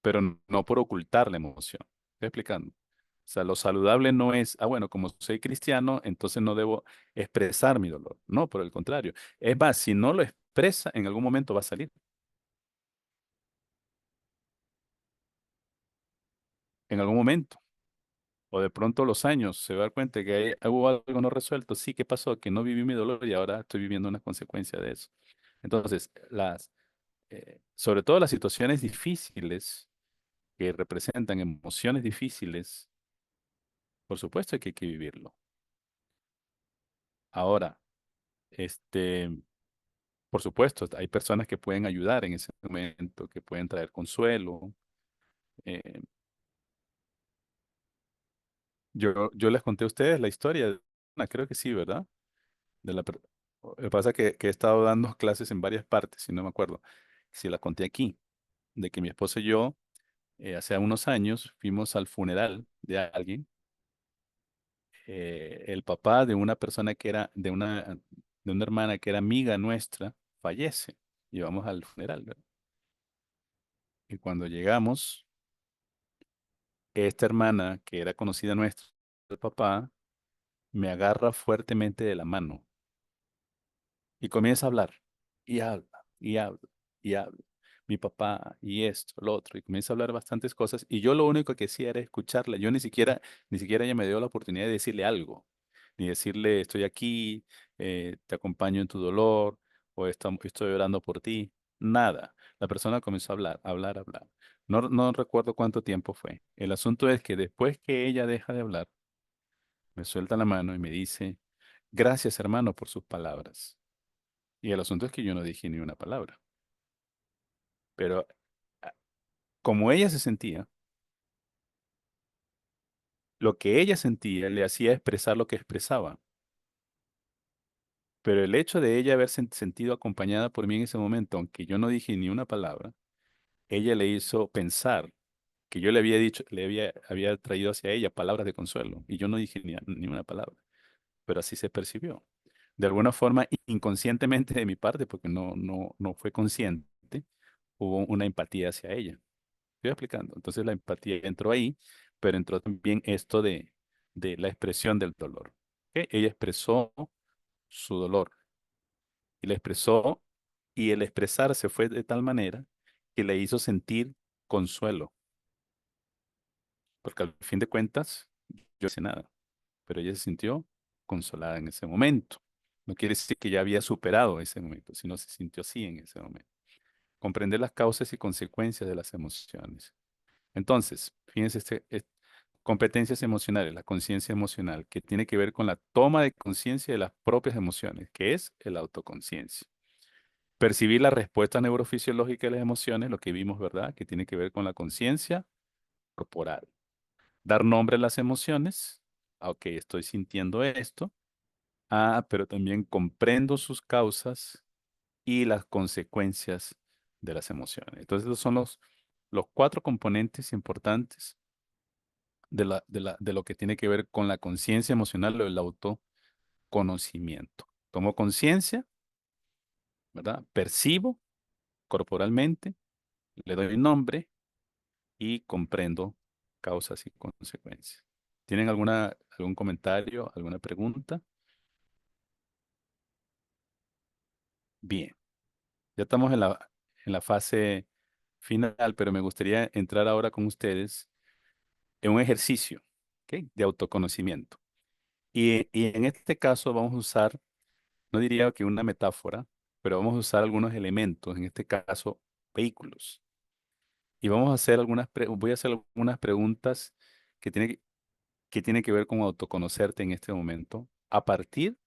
pero no por ocultar la emoción. Estoy explicando. O sea, lo saludable no es, bueno, como soy cristiano, entonces no debo expresar mi dolor. No, por el contrario. Es más, si no lo expresa, en algún momento va a salir. En algún momento. O de pronto los años se va a dar cuenta que hubo algo no resuelto. Sí, ¿qué pasó? Que no viví mi dolor y ahora estoy viviendo una consecuencia de eso. Entonces, sobre todo las situaciones difíciles que representan emociones difíciles, por supuesto que hay que vivirlo. Ahora, este, por supuesto, hay personas que pueden ayudar en ese momento, que pueden traer consuelo. Eh, yo les conté a ustedes la historia, creo que sí, ¿verdad? De la, per- Lo que pasa es que he estado dando clases en varias partes, y no me acuerdo si la conté aquí, de que mi esposo y yo, hace unos años, fuimos al funeral de alguien, el papá de una persona que era, de una hermana que era amiga nuestra, fallece. Y vamos al funeral, ¿verdad? Y cuando llegamos, esta hermana, que era conocida nuestra, el papá, me agarra fuertemente de la mano y comienza a hablar. Y habla, y habla, y habla. Mi papá, y esto, lo otro. Y comienza a hablar bastantes cosas. Y yo lo único que hacía era escucharla. Yo ni siquiera ella me dio la oportunidad de decirle algo. Ni decirle, estoy aquí, te acompaño en tu dolor, o estoy orando por ti. Nada. La persona comenzó a hablar, hablar, hablar. No recuerdo cuánto tiempo fue. El asunto es que después que ella deja de hablar, me suelta la mano y me dice, gracias hermano por sus palabras. Y el asunto es que yo no dije ni una palabra. Pero ah, como ella se sentía, lo que ella sentía le hacía expresar lo que expresaba. Pero el hecho de ella haber sentido acompañada por mí en ese momento, aunque yo no dije ni una palabra, ella le hizo pensar que yo le había dicho, había traído hacia ella palabras de consuelo y yo no dije ni una palabra, pero así se percibió. De alguna forma, inconscientemente de mi parte, porque no fue consciente, hubo una empatía hacia ella. Estoy explicando. Entonces la empatía entró ahí, pero entró también esto de la expresión del dolor. ¿Ok? Ella expresó su dolor y la expresó y el expresarse fue de tal manera que le hizo sentir consuelo, porque al fin de cuentas yo no hice nada, pero ella se sintió consolada en ese momento. No quiere decir que ya había superado ese momento, sino se sintió así en ese momento. Comprender las causas y consecuencias de las emociones. Entonces, fíjense, competencias emocionales, la conciencia emocional, que tiene que ver con la toma de conciencia de las propias emociones, que es el autoconciencia. Percibir la respuesta neurofisiológica de las emociones, lo que vimos, ¿verdad? Que tiene que ver con la conciencia corporal. Dar nombre a las emociones. Ah, ok, estoy sintiendo esto. Ah, pero también comprendo sus causas y las consecuencias de las emociones. Entonces, esos son los cuatro componentes importantes de lo que tiene que ver con la conciencia emocional o el autoconocimiento. Tomo conciencia, ¿verdad? Percibo corporalmente, le doy nombre y comprendo causas y consecuencias. ¿Tienen algún comentario, alguna pregunta? Bien, ya estamos en la fase final, pero me gustaría entrar ahora con ustedes en un ejercicio, ¿ok? De autoconocimiento. Y en este caso vamos a usar, no diría que una metáfora, pero vamos a usar algunos elementos, en este caso, vehículos. Y vamos a hacer voy a hacer algunas preguntas que tienen que ver con autoconocerte en este momento a partir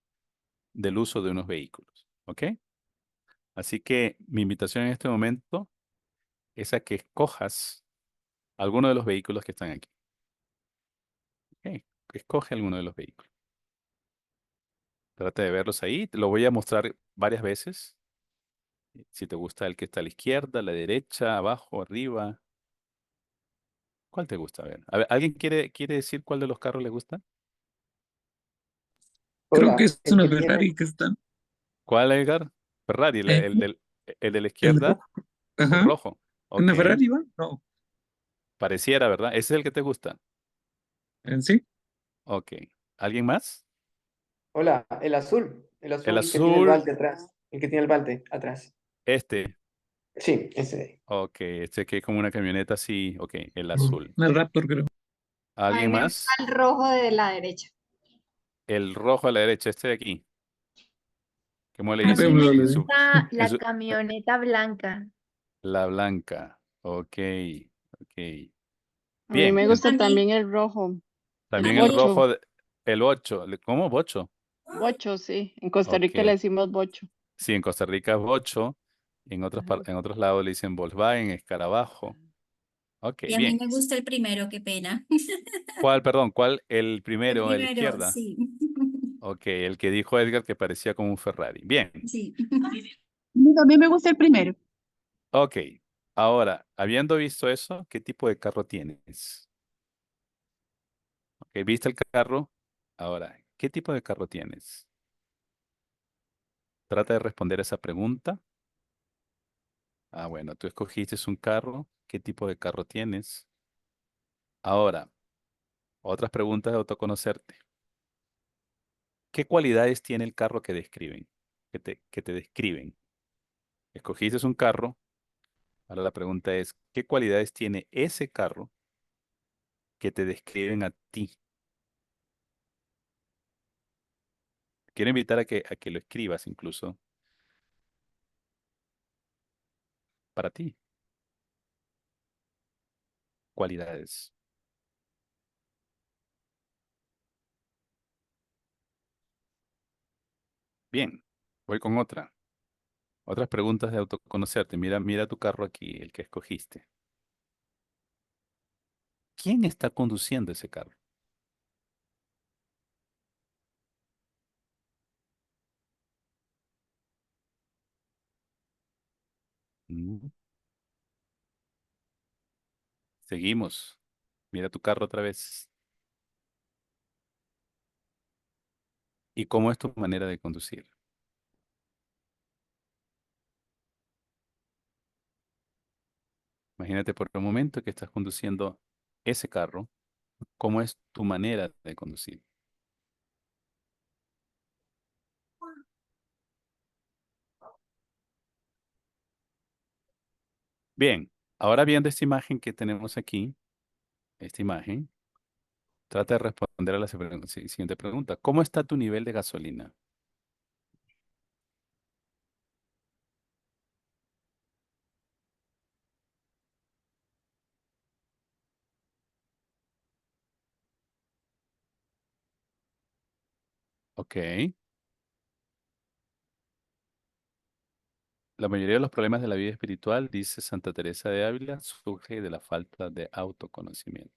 del uso de unos vehículos. ¿Ok? Así que mi invitación en este momento es a que escojas alguno de los vehículos que están aquí. ¿Ok? Escoge alguno de los vehículos. Trata de verlos ahí. Te lo voy a mostrar varias veces. Si te gusta el que está a la izquierda, a la derecha, abajo, arriba. ¿Cuál te gusta? A ver, ¿alguien quiere decir cuál de los carros le gusta? Creo que Hola, es el una que tiene, Ferrari que está ¿Cuál, Edgar? Ferrari, eh, el de la el izquierda, rojo. el Ajá. rojo. Ok. ¿Una Ferrari va? No. Pareciera, ¿verdad? Ese es el que te gusta. ¿En sí? Ok. ¿Alguien más? hola, el El azul que tiene el azul, balde atrás, el que tiene el balde atrás. este. Sí, ese. Ok, este que es como una camioneta así. Ok, el azul. Una Raptor, creo. A mí ¿Alguien me gusta más? el rojo de la derecha. El rojo a la derecha, este de aquí. ¿Cómo le A mí dicen? me Démosle. gusta En la su- camioneta blanca. la blanca. Ok, ok. A mí Bien. me gusta también el rojo, el También el bocho. rojo, el 8. ¿Cómo? ¿Bocho? Bocho, sí. En Costa Rica le Ok. decimos bocho. Sí, en Costa Rica es bocho. Ajá. En otros lados le dicen Volkswagen, escarabajo. Ok, Y a mí bien. me gusta el primero, qué pena. ¿Cuál, perdón? ¿Cuál? El El primero, a la primero, izquierda. sí. Ok, el que dijo Edgar que parecía como un Ferrari. Bien. Sí. A mí me gusta el primero. Ok. Ahora, habiendo visto eso, ¿qué tipo de carro tienes? Ok, ¿viste el carro? Ahora, ¿qué tipo de carro tienes? Trata de responder esa pregunta. Ah, bueno, tú escogiste un carro. ¿Qué tipo de carro tienes? Ahora, otras preguntas de autoconocerte. ¿Qué cualidades tiene el carro que describen? Que te describen. Escogiste un carro. Ahora la pregunta es, ¿qué cualidades tiene ese carro que te describen a ti? Quiero invitar a que lo escribas incluso. para ti. Cualidades. Bien, voy con otra. Otras preguntas de autoconocerte. Mira, mira tu carro aquí, el que escogiste. ¿Quién está conduciendo ese carro? Mm, Seguimos. Mira tu carro otra vez. ¿Y cómo es tu manera de conducir? Imagínate por un momento que estás conduciendo ese carro. ¿Cómo es tu manera de conducir? Bien, ahora viendo esta imagen que tenemos aquí, esta imagen, trata de responder a la siguiente pregunta. ¿Cómo está tu nivel de gasolina? Ok. La mayoría de los problemas de la vida espiritual, dice Santa Teresa de Ávila, surge de la falta de autoconocimiento.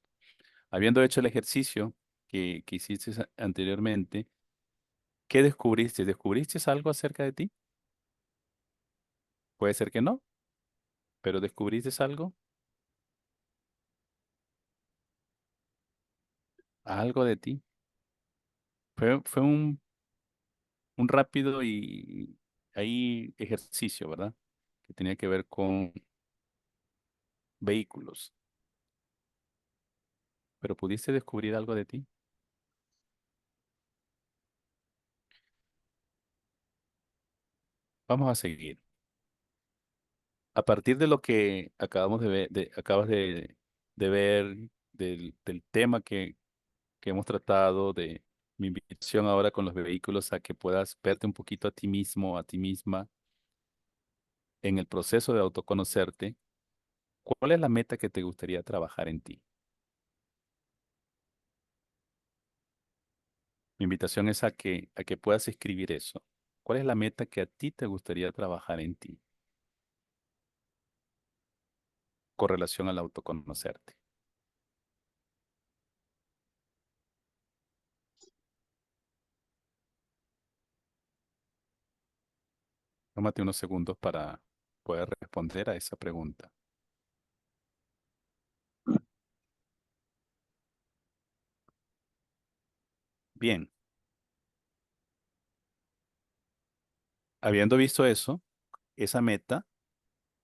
Habiendo hecho el ejercicio que hiciste anteriormente, ¿qué descubriste? ¿Descubriste algo acerca de ti? Puede ser que no, pero ¿descubriste algo? Algo de ti. Fue un rápido y ahí ejercicio, ¿verdad? Que tenía que ver con vehículos. Pero ¿pudiste descubrir algo de ti? Vamos a seguir. A partir de lo que acabamos de ver, acabas de ver del tema que hemos tratado, de mi invitación ahora con los vehículos a que puedas verte un poquito a ti mismo, a ti misma, en el proceso de autoconocerte, ¿cuál es la meta que te gustaría trabajar en ti? Mi invitación es a que puedas escribir eso. ¿Cuál es la meta que a ti te gustaría trabajar en ti con relación al autoconocerte? Tómate unos segundos para poder responder a esa pregunta. Bien, habiendo visto eso, esa meta,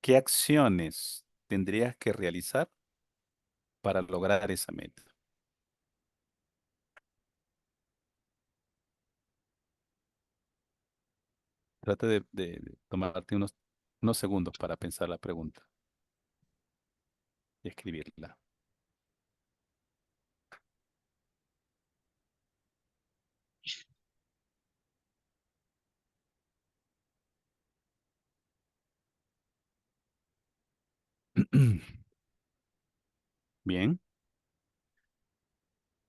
¿qué acciones tendrías que realizar para lograr esa meta? Trata de tomarte unos segundos para pensar la pregunta y escribirla. Bien,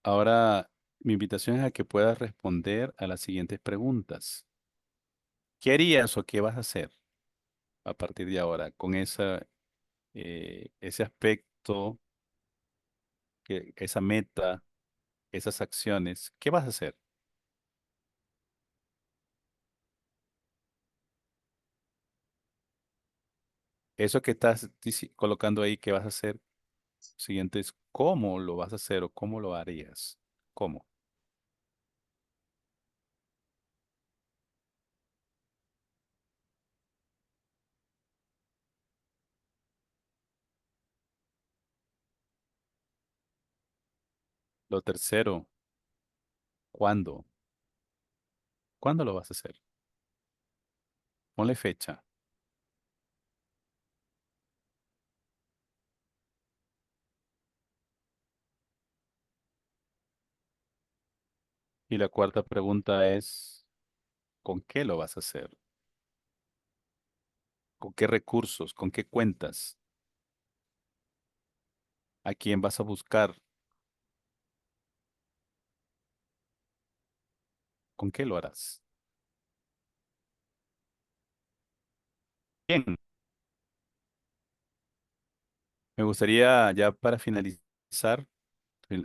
ahora mi invitación es a que puedas responder a las siguientes preguntas. ¿Qué harías o qué vas a hacer a partir de ahora con ese aspecto, esa meta, esas acciones? ¿Qué vas a hacer? Eso que estás colocando ahí, ¿qué vas a hacer? Siguiente es cómo lo vas a hacer o cómo lo harías. ¿Cómo? Lo tercero, ¿cuándo? ¿Cuándo lo vas a hacer? Ponle fecha. Y la cuarta pregunta es, ¿con qué lo vas a hacer? ¿Con qué recursos? ¿Con qué cuentas? ¿A quién vas a buscar? ¿Con qué lo harás? Bien, me gustaría ya para finalizar, y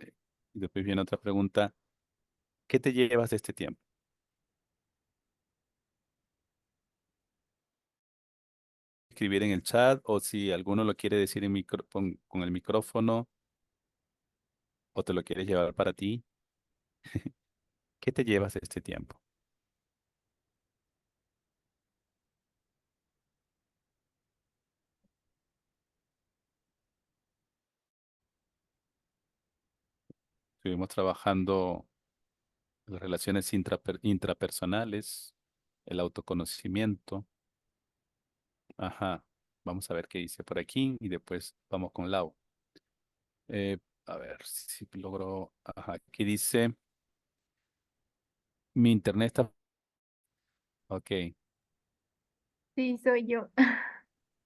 después viene otra pregunta, ¿qué te llevas de este tiempo? Escribir en el chat o si alguno lo quiere decir con el micrófono o te lo quieres llevar para ti, ¿qué te llevas de este tiempo? Estuvimos trabajando las relaciones intrapersonales, el autoconocimiento. Ajá, vamos a ver qué dice por aquí y después vamos con Lau. A ver si logro. Ajá, aquí dice, mi internet está. Ok, Sí, soy yo.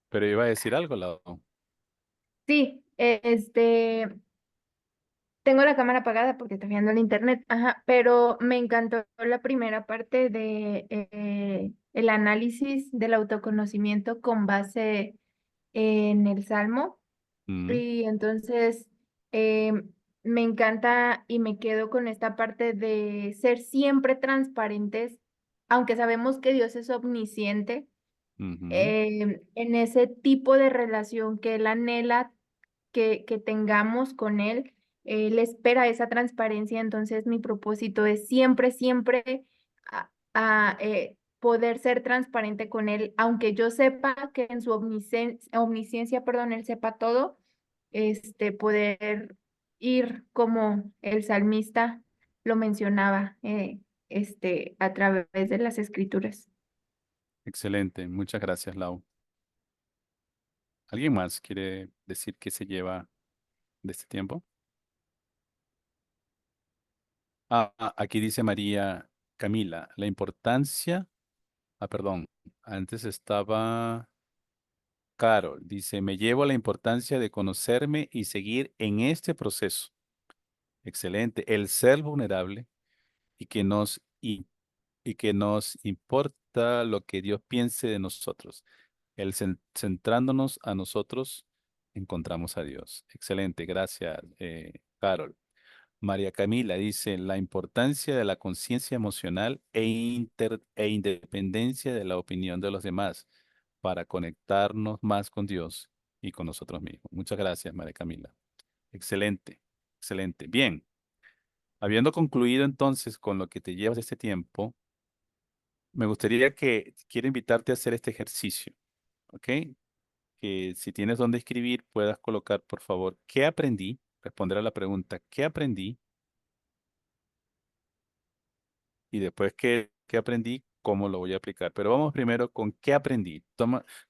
pero iba a decir algo, Lau. Sí, tengo la cámara apagada porque estoy viendo el internet, ajá, pero me encantó la primera parte de el análisis del autoconocimiento con base en el Salmo. Mm, Y entonces me encanta y me quedo con esta parte de ser siempre transparentes, aunque sabemos que Dios es omnisciente, ujú, en ese tipo de relación que Él anhela que tengamos con Él. Él espera esa transparencia, entonces mi propósito es siempre, siempre poder ser transparente con Él, aunque yo sepa que en su omnisciencia, perdón, Él sepa todo, poder ir como el salmista lo mencionaba, a través de las escrituras. excelente, muchas gracias, Lau. ¿Alguien más quiere decir qué se lleva de este tiempo? Aquí dice María Camila, la importancia, perdón, antes estaba Carol, dice, me llevo la importancia de conocerme y seguir en este proceso. Excelente, el ser vulnerable y y que nos importa lo que Dios piense de nosotros. Centrándonos a nosotros, encontramos a Dios. Excelente, gracias, Carol. María Camila dice, la importancia de la conciencia emocional e independencia de la opinión de los demás para conectarnos más con Dios y con nosotros mismos. Muchas gracias, María Camila. Excelente, excelente. Bien, habiendo concluido entonces con lo que te llevas de este tiempo, me gustaría quiero invitarte a hacer este ejercicio, ¿ok? Que si tienes donde escribir, puedas colocar, por favor, ¿qué aprendí? Responder a la pregunta, ¿qué aprendí? Y después qué aprendí, cómo lo voy a aplicar. Pero vamos primero con qué aprendí.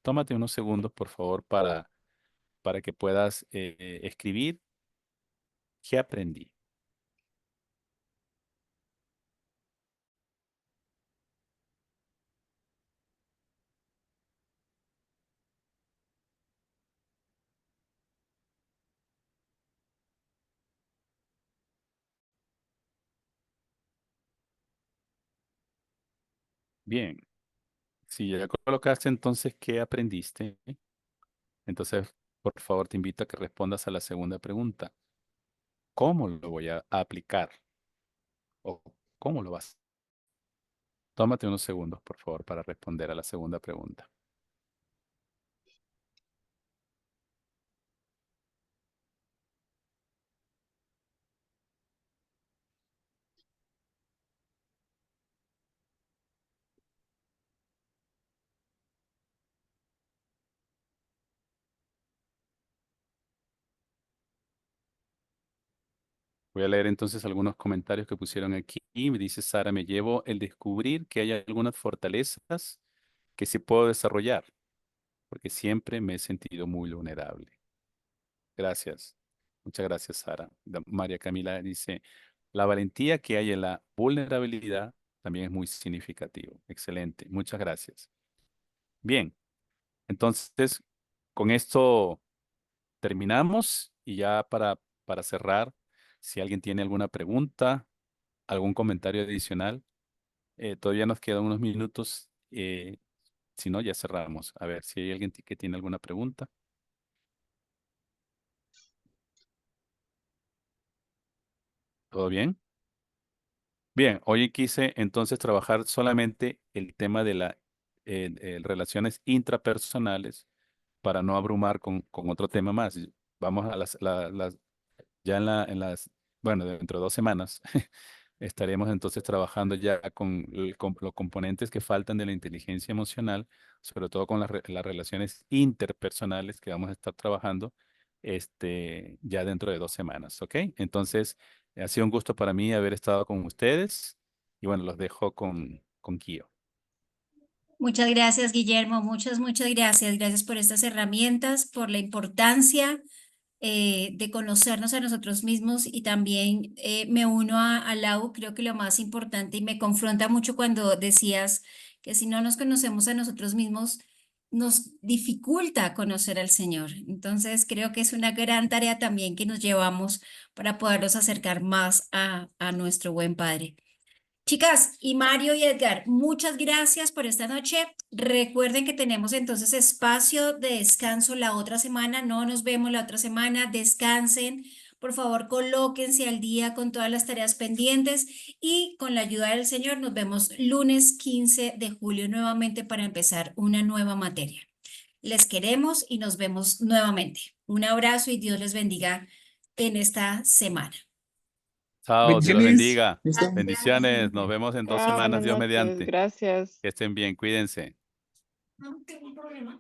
Tómate unos segundos, por favor, para que puedas escribir qué aprendí. Bien, si ya colocaste entonces qué aprendiste, entonces, por favor, te invito a que respondas a la segunda pregunta. ¿Cómo lo voy a aplicar? ¿O cómo lo vas? Tómate unos segundos, por favor, para responder a la segunda pregunta. Voy a leer entonces algunos comentarios que pusieron aquí. Me dice Sara, me llevo el descubrir que hay algunas fortalezas que sí puedo desarrollar, porque siempre me he sentido muy vulnerable. Gracias. Muchas gracias, Sara. María Camila dice, la valentía que hay en la vulnerabilidad también es muy significativo. Excelente. Muchas gracias. Bien. Entonces, con esto terminamos y ya para cerrar, si alguien tiene alguna pregunta, algún comentario adicional, todavía nos quedan unos minutos. Si no, ya cerramos. A ver si hay alguien que tiene alguna pregunta. ¿Todo bien? Bien, hoy quise entonces trabajar solamente el tema de las relaciones intrapersonales para no abrumar con otro tema más. Vamos a ya bueno, dentro de 2 semanas estaremos entonces trabajando ya con los componentes que faltan de la inteligencia emocional, sobre todo con las relaciones interpersonales que vamos a estar trabajando ya dentro de 2 semanas, ¿ok? Entonces, ha sido un gusto para mí haber estado con ustedes y bueno, los dejo con Kio. Muchas gracias, Guillermo. Muchas gracias. Gracias por estas herramientas, por la importancia de conocernos a nosotros mismos y también me uno a Lau. Creo que lo más importante y me confronta mucho cuando decías que si no nos conocemos a nosotros mismos, nos dificulta conocer al Señor. Entonces, creo que es una gran tarea también que nos llevamos para podernos acercar más a nuestro buen Padre. Chicas, y Mario y Edgar, muchas gracias por esta noche. Recuerden que tenemos entonces espacio de descanso la otra semana. No nos vemos la otra semana. Descansen. Por favor, colóquense al día con todas las tareas pendientes y con la ayuda del Señor nos vemos lunes 15 de julio nuevamente para empezar una nueva materia. Les queremos y nos vemos nuevamente. Un abrazo y Dios les bendiga en esta semana. Chao, Dios los Bendiciones. bendiga. Bendiciones. Nos vemos en 2 Chao, semanas, buenas Dios noches. mediante. Gracias. Que estén bien, cuídense. No tengo un problema.